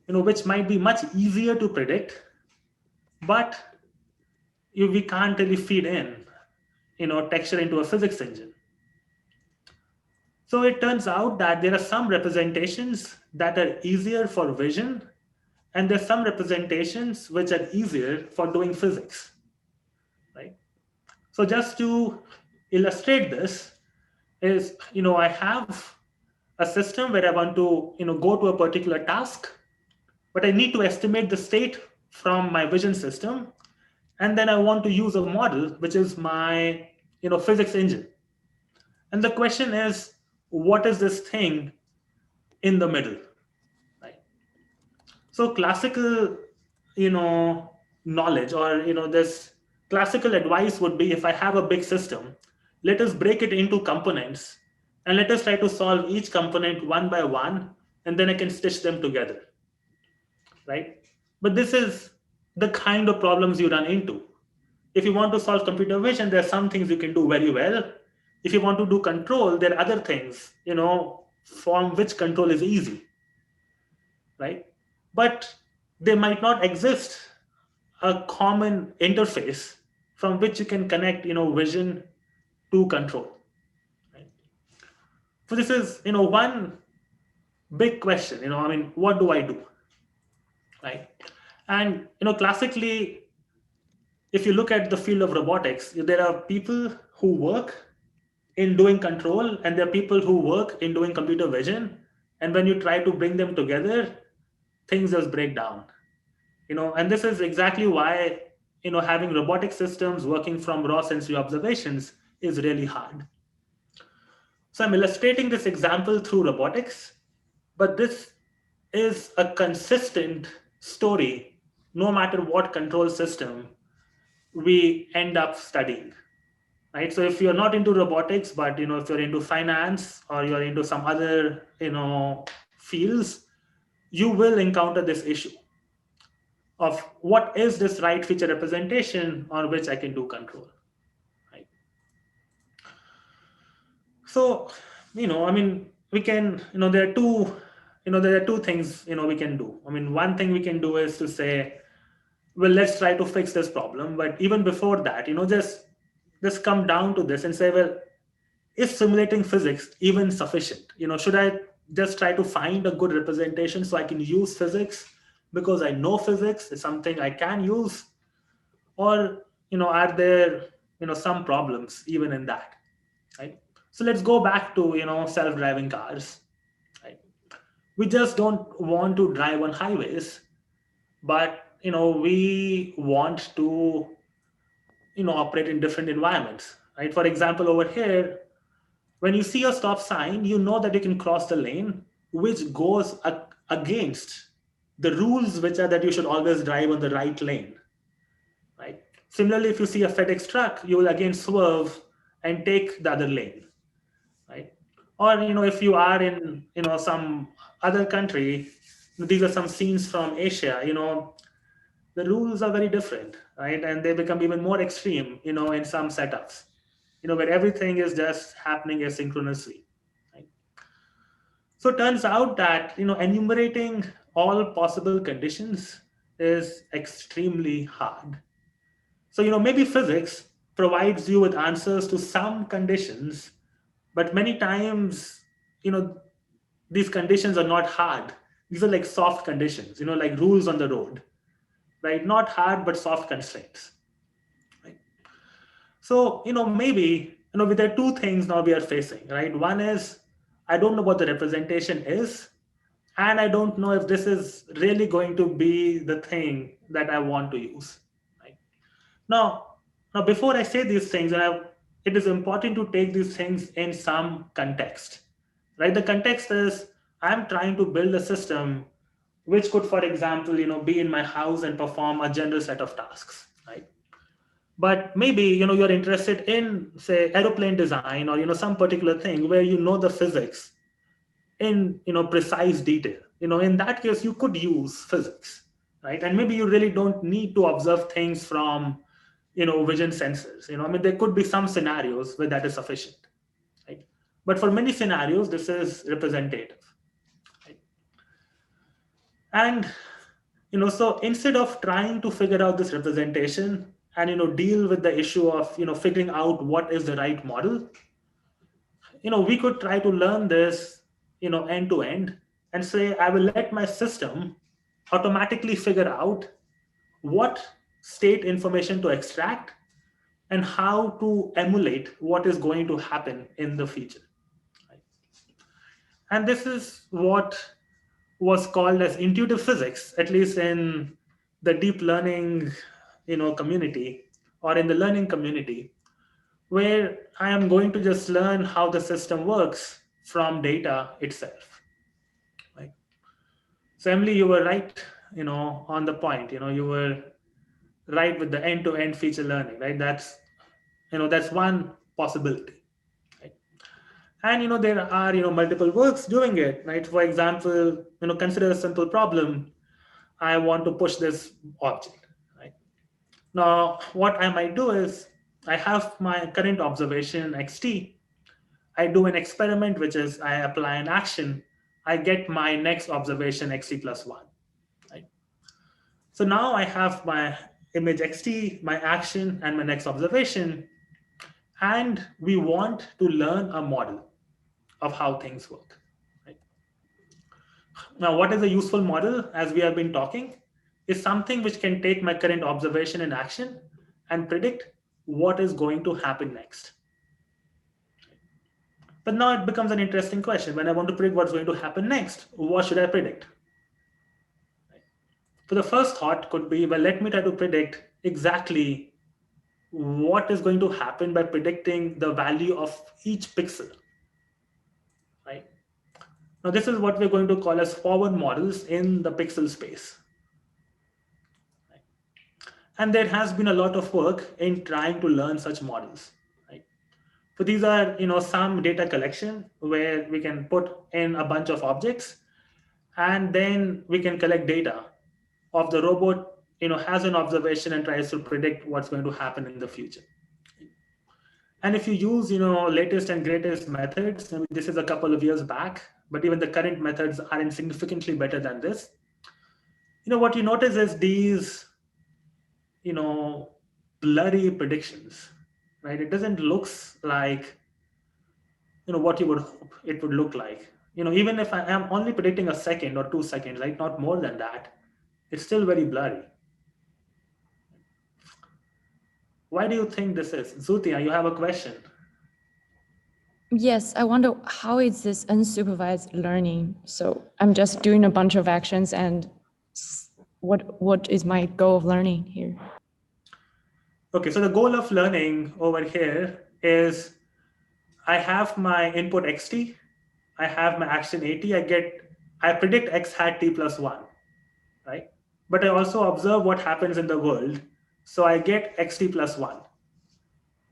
which might be much easier to predict, but we can't really feed in, texture into a physics engine. So it turns out that there are some representations that are easier for vision, and there's some representations which are easier for doing physics, right? So just to illustrate this is, I have a system where I want to, go to a particular task, but I need to estimate the state from my vision system. And then I want to use a model, which is my, physics engine. And the question is, what is this thing in the middle, right? So classical, knowledge, or, this classical advice would be, if I have a big system, let us break it into components and let us try to solve each component one by one, and then I can stitch them together, right? But this is the kind of problems you run into. If you want to solve computer vision, there are some things you can do very well. If you want to do control, there are other things, from which control is easy, right? But there might not exist a common interface from which you can connect, vision to control, right? So this is, one big question, what do I do, right? And, classically, if you look at the field of robotics, there are people who work in doing control, and there are people who work in doing computer vision. And when you try to bring them together, things just break down. And this is exactly why, having robotic systems working from raw sensory observations is really hard. So I'm illustrating this example through robotics, but this is a consistent story, no matter what control system we end up studying, right? So if you're not into robotics, but if you're into finance or you're into some other fields, you will encounter this issue of what is this right feature representation on which I can do control, right? So we can, there are two things we can do. One thing we can do is to say, well, let's try to fix this problem. But even before that, just come down to this and say, well, is simulating physics even sufficient? Should I just try to find a good representation so I can use physics because I know physics is something I can use? Or, are there, some problems even in that, right? So let's go back to, self-driving cars, right? We just don't want to drive on highways, but, we want to, operate in different environments, right? For example, over here, when you see a stop sign, you know that you can cross the lane, which goes against the rules which are that you should always drive on the right lane, right? Similarly, if you see a FedEx truck, you will again swerve and take the other lane, right? Or if you are in some other country, these are some scenes from Asia. The rules are very different, right? And they become even more extreme, in some setups, where everything is just happening asynchronously. Right? So it turns out that enumerating all possible conditions is extremely hard. So maybe physics provides you with answers to some conditions, but many times these conditions are not hard. These are like soft conditions, like rules on the road, right? Not hard, but soft constraints. Right? So maybe there are two things now we are facing, right? One is I don't know what the representation is, and I don't know if this is really going to be the thing that I want to use. Right? Now, before I say these things, it is important to take these things in some context, right? The context is I'm trying to build a system which could, for example, be in my house and perform a general set of tasks, right? But maybe you're interested in, say, aeroplane design or some particular thing where the physics in precise detail. In that case, you could use physics, right? And maybe you really don't need to observe things from vision sensors. I mean, there could be some scenarios where that is sufficient, right? But for many scenarios, this is representative, right? And so instead of trying to figure out this representation and deal with the issue of figuring out what is the right model, we could try to learn this end to end and say I will let my system automatically figure out what state information to extract and how to emulate what is going to happen in the future. Right? And this is what was called as intuitive physics, at least in the deep learning community or in the learning community, where I am going to just learn how the system works from data itself. Right? So Emily, you were right, on the point. You were right with the end-to-end feature learning, right? That's one possibility. Right? And there are multiple works doing it, right? For example, consider a simple problem. I want to push this object, right? Now, what I might do is I have my current observation xt. I do an experiment, which is I apply an action. I get my next observation xt plus 1. Right? So now I have my image xt, my action, and my next observation. And we want to learn a model of how things work. Right? Now, what is a useful model, as we have been talking, is something which can take my current observation and action and predict what is going to happen next. But now it becomes an interesting question. When I want to predict what's going to happen next, what should I predict? So the first thought could be, well, let me try to predict exactly what is going to happen by predicting the value of each pixel. Right? Now, this is what we're going to call as forward models in the pixel space. Right? And there has been a lot of work in trying to learn such models. Right? So these are, some data collection where we can put in a bunch of objects, and then we can collect data of the robot, has an observation and tries to predict what's going to happen in the future. And if you use, latest and greatest methods, I mean, this is a couple of years back, but even the current methods aren't significantly better than this. What you notice is these, blurry predictions, right? It doesn't look like, what you would hope it would look like. Even if I am only predicting a second or 2 seconds, right? Not more than that, it's still very blurry. Why do you think this is? Zutia, you have a question. Yes, I wonder how is this unsupervised learning? So I'm just doing a bunch of actions, and what is my goal of learning here? Okay, so the goal of learning over here is I have my input xt, I have my action at, I predict x hat t plus 1. but I also observe what happens in the world. So I get xt plus 1.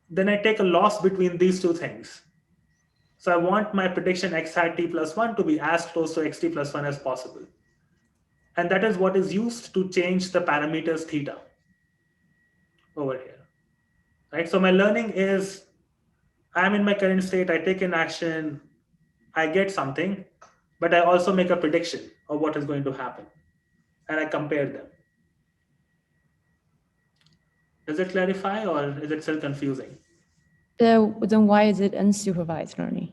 Then I take a loss between these two things. So I want my prediction x hat t plus 1 to be as close to xt plus 1 as possible. And that is what is used to change the parameters theta over here. Right? So my learning is, I'm in my current state, I take an action, I get something, but I also make a prediction of what is going to happen. And I compare them. Does it clarify or is it still confusing? Then why is it unsupervised learning?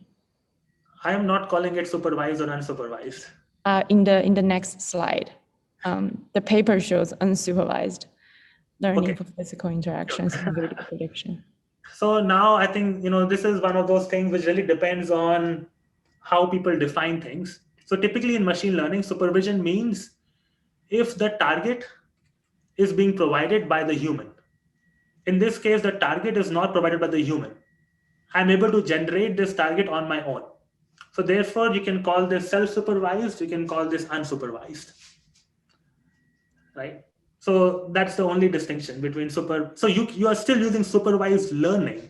I am not calling it supervised or unsupervised. In the next slide, the paper shows unsupervised learning for physical interactions and video prediction. So now I think, this is one of those things which really depends on how people define things. So typically in machine learning, supervision means if the target is being provided by the human. In this case, the target is not provided by the human. I'm able to generate this target on my own. So therefore, you can call this self-supervised, you can call this unsupervised, right? So that's the only distinction between so you are still using supervised learning,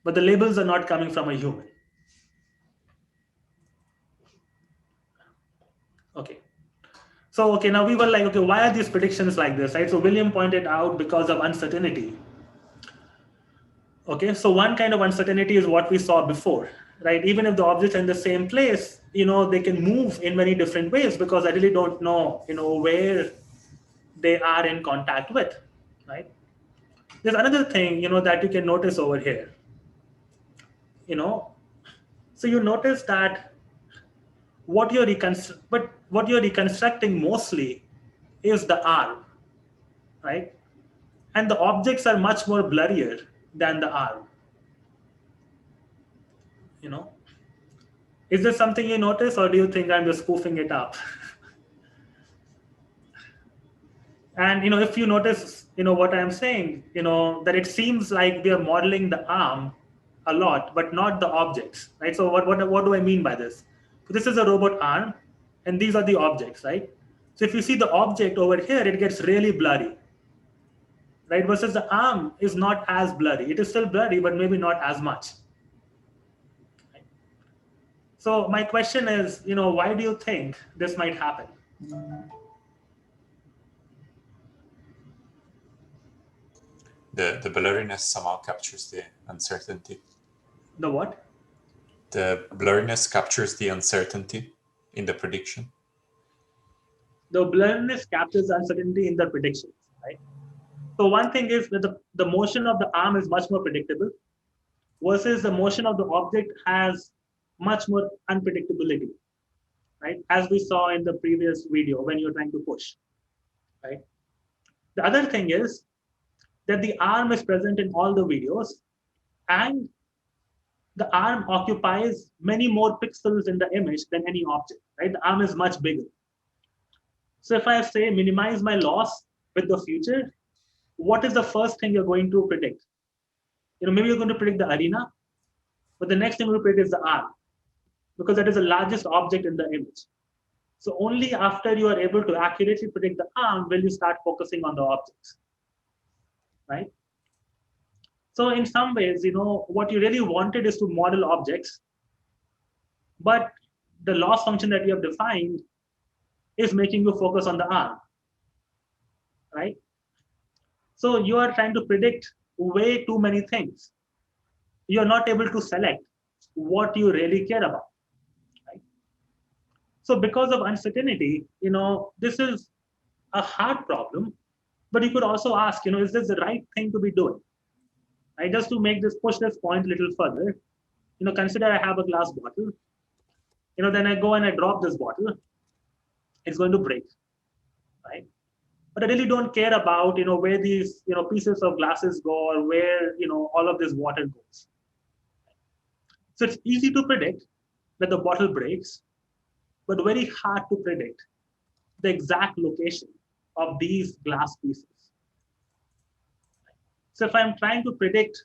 but the labels are not coming from a human. Okay. So, now we were like, okay, why are these predictions like this, right? So William pointed out because of uncertainty. Okay, so one kind of uncertainty is what we saw before, right? Even if the objects are in the same place, they can move in many different ways because I really don't know, where they are in contact with, right? There's another thing, that you can notice over here. So you notice that what you're reconstructing mostly is the arm, right? And the objects are much more blurrier than the arm. Is this something you notice, or do you think I'm just spoofing it up? And if you notice, what I'm saying, that it seems like we are modeling the arm a lot, but not the objects, right? So what do I mean by this? So this is a robot arm, and these are the objects, right? So if you see the object over here, it gets really blurry, right? Versus the arm is not as blurry. It is still blurry, but maybe not as much. Right? So my question is, why do you think this might happen? The blurriness somehow captures the uncertainty. The what? The blurriness captures the uncertainty in the prediction. The blurriness captures uncertainty in the predictions, right? So one thing is that the motion of the arm is much more predictable versus the motion of the object has much more unpredictability, right? As we saw in the previous video when you're trying to push, right? The other thing is that the arm is present in all the videos and the arm occupies many more pixels in the image than any object, right? The arm is much bigger. So if I say minimize my loss with the future, what is the first thing you're going to predict? Maybe you're going to predict the arena, but the next thing you're going to predict is the arm because that is the largest object in the image. So only after you are able to accurately predict the arm will you start focusing on the objects, right? So in some ways, what you really wanted is to model objects, but the loss function that you have defined is making you focus on the arm, right? So you are trying to predict way too many things. You're not able to select what you really care about, right? So because of uncertainty, this is a hard problem, but you could also ask, is this the right thing to be doing? Right? Just to push this point a little further, consider I have a glass bottle, then I go and I drop this bottle, it's going to break, right? But I really don't care about, where these, pieces of glasses go or where, all of this water goes. So it's easy to predict that the bottle breaks, but very hard to predict the exact location of these glass pieces. So if I'm trying to predict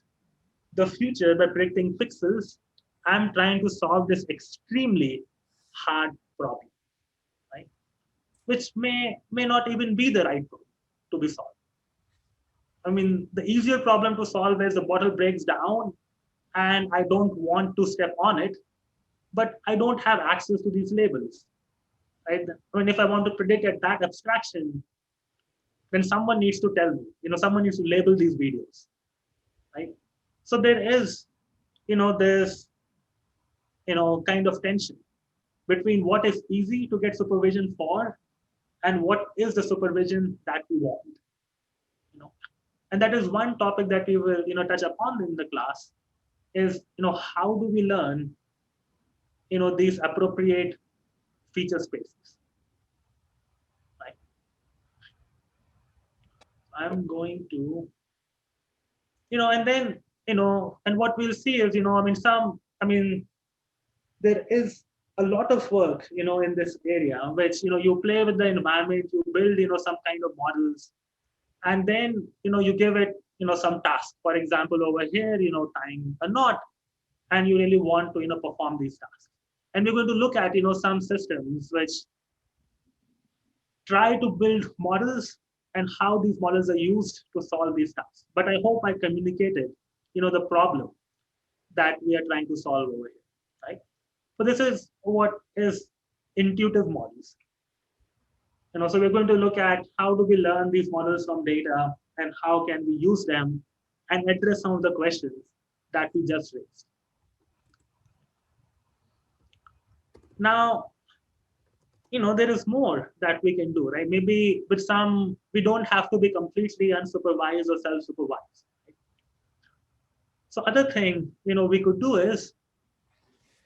the future by predicting pixels, I'm trying to solve this extremely hard problem, right? which may not even be the right problem to be solved. I mean, the easier problem to solve is the bottle breaks down and I don't want to step on it, but I don't have access to these labels, right? I mean, if I want to predict at that abstraction, then someone needs to tell me, someone needs to label these videos, right? So there is, this, kind of tension between what is easy to get supervision for and what is the supervision that we want, and that is one topic that we will, touch upon in the class is, how do we learn, these appropriate feature spaces, right? I'm going to, and then, and what we'll see is, there is a lot of work, in this area, which, you play with the environment, you build, some kind of models, and then, you give it, some task. For example, over here, tying a knot, and you really want to, perform these tasks. And we're going to look at, some systems which try to build models and how these models are used to solve these tasks. But I hope I communicated, the problem that we are trying to solve over here, right? So this is what is intuitive models. And also we're going to look at how do we learn these models from data and how can we use them and address some of the questions that we just raised. Now, there is more that we can do, right? Maybe with some, we don't have to be completely unsupervised or self-supervised. Right? So other thing, we could do is,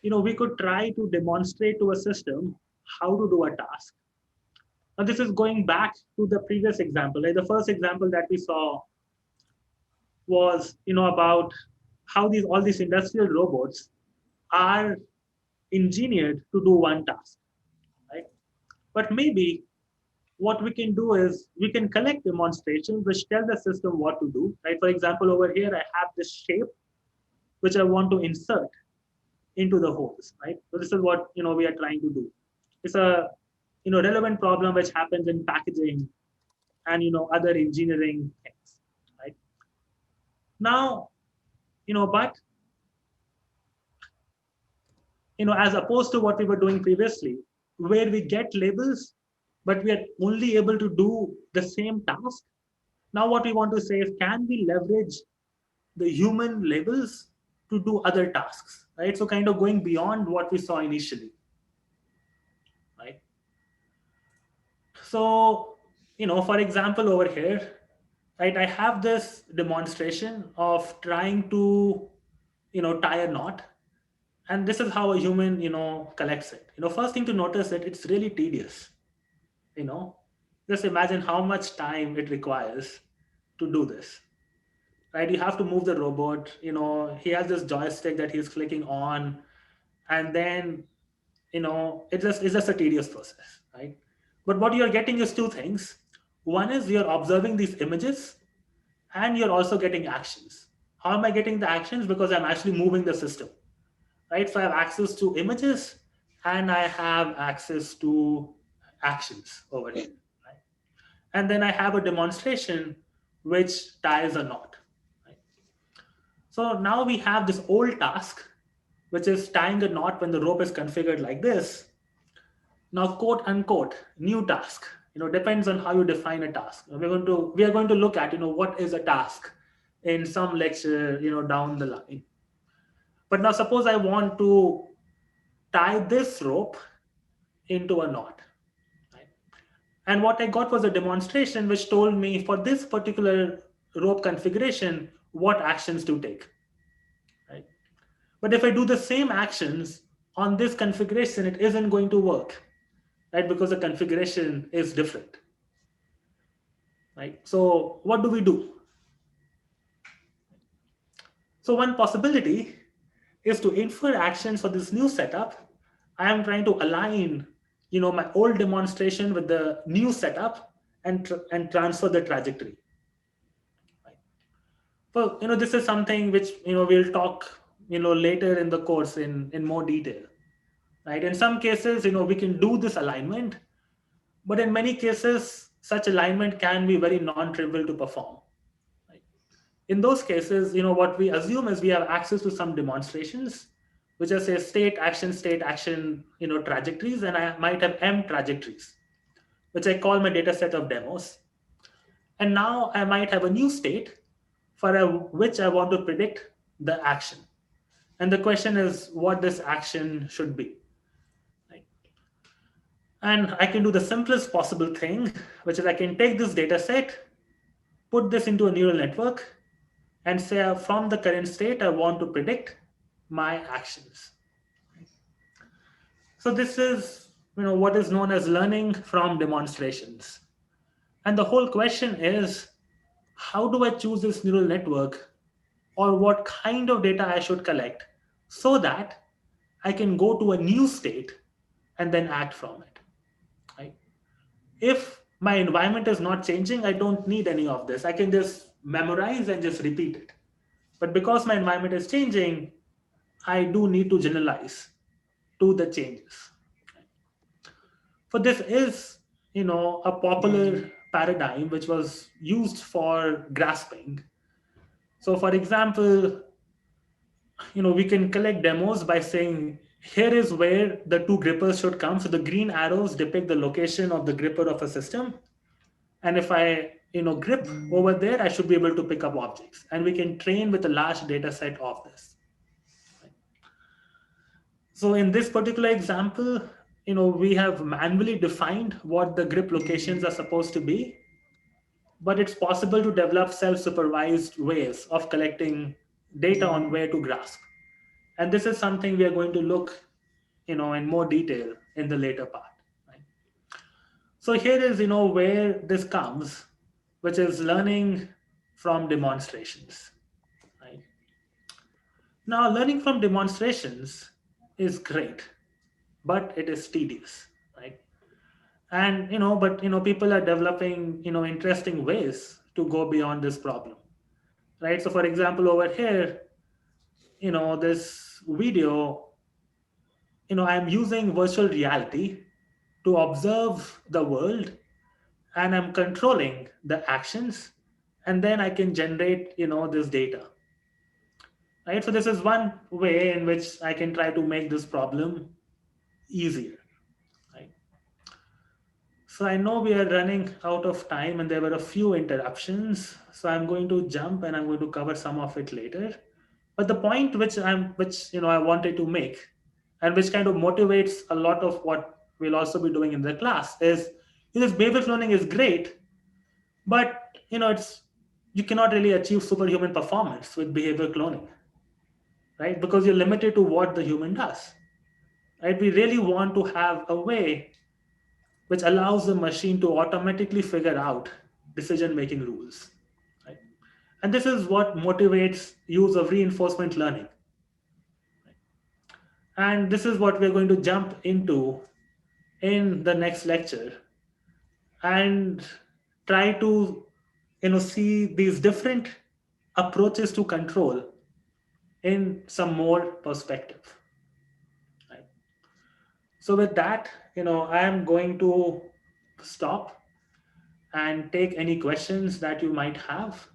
we could try to demonstrate to a system how to do a task. Now this is going back to the previous example. Right? The first example that we saw was, about how all these industrial robots are engineered to do one task, right? But maybe what we can do is we can collect demonstrations which tell the system what to do, right? For example, over here, I have this shape which I want to insert into the holes, right? So this is what, we are trying to do. It's a, relevant problem which happens in packaging and, other engineering things, right? Now, but, as opposed to what we were doing previously, where we get labels, but we are only able to do the same task. Now what we want to say is, can we leverage the human labels to do other tasks, right? So kind of going beyond what we saw initially, right? So, for example, over here, right, I have this demonstration of trying to, tie a knot. And this is how a human, collects it. First thing to notice that it's really tedious. Just imagine how much time it requires to do this, right? You have to move the robot. He has this joystick that he's clicking on, and then, it's just a tedious process, right? But what you're getting is two things. One is you're observing these images, and you're also getting actions. How am I getting the actions? Because I'm actually moving the system. Right? So I have access to images and I have access to actions over here. Right? And then I have a demonstration which ties a knot. Right? So now we have this old task, which is tying a knot when the rope is configured like this. Now, quote unquote, new task. Depends on how you define a task. We are going to look at, what is a task in some lecture, down the line. But now suppose I want to tie this rope into a knot. Right? And what I got was a demonstration which told me for this particular rope configuration, what actions to take. Right? But if I do the same actions on this configuration, it isn't going to work, right? Because the configuration is different. Right? So what do we do? So one possibility is to infer actions for this new setup. I am trying to align, my old demonstration with the new setup and transfer the trajectory. Right? So, this is something which, we'll talk, later in the course in more detail. Right? In some cases, we can do this alignment, But in many cases, such alignment can be very non-trivial to perform. Right? In those cases, what we assume is we have access to some demonstrations, which are say state, action, trajectories, and I might have M trajectories, which I call my data set of demos. And now I might have a new state for which I want to predict the action. And the question is what this action should be. Right? And I can do the simplest possible thing, which is I can take this data set, put this into a neural network, and say from the current state, I want to predict my actions. So this is what is known as learning from demonstrations. And the whole question is, how do I choose this neural network, or what kind of data I should collect so that I can go to a new state and then act from it. Right? If my environment is not changing, I don't need any of this. I can just memorize and just repeat it. But because my environment is changing, I do need to generalize to the changes. So this is, a popular paradigm which was used for grasping. So for example, we can collect demos by saying, here is where the two grippers should come. So the green arrows depict the location of the gripper of a system. And if I, grip over there, I should be able to pick up objects. And we can train with a large data set of this. So in this particular example, we have manually defined what the grip locations are supposed to be. But it's possible to develop self-supervised ways of collecting data on where to grasp. And this is something we are going to look, in more detail in the later part. Right? So here is, where this comes, which is learning from demonstrations. Right? Now, learning from demonstrations is great, but it is tedious, right? And people are developing interesting ways to go beyond this problem, right? So, for example, over here, this video, I'm using virtual reality to observe the world, and I'm controlling the actions, and then I can generate, this data. Right? So this is one way in which I can try to make this problem easier. Right? So I know we are running out of time and there were a few interruptions. So I'm going to jump and I'm going to cover some of it later. But the point which I wanted to make, and which kind of motivates a lot of what we'll also be doing in the class, is this behavior cloning is great, but you cannot really achieve superhuman performance with behavior cloning, right? Because you're limited to what the human does, right? We really want to have a way which allows the machine to automatically figure out decision-making rules, right? And this is what motivates use of reinforcement learning. And this is what we're going to jump into in the next lecture and try to see these different approaches to control in some more perspective. Right? So with that, I am going to stop and take any questions that you might have.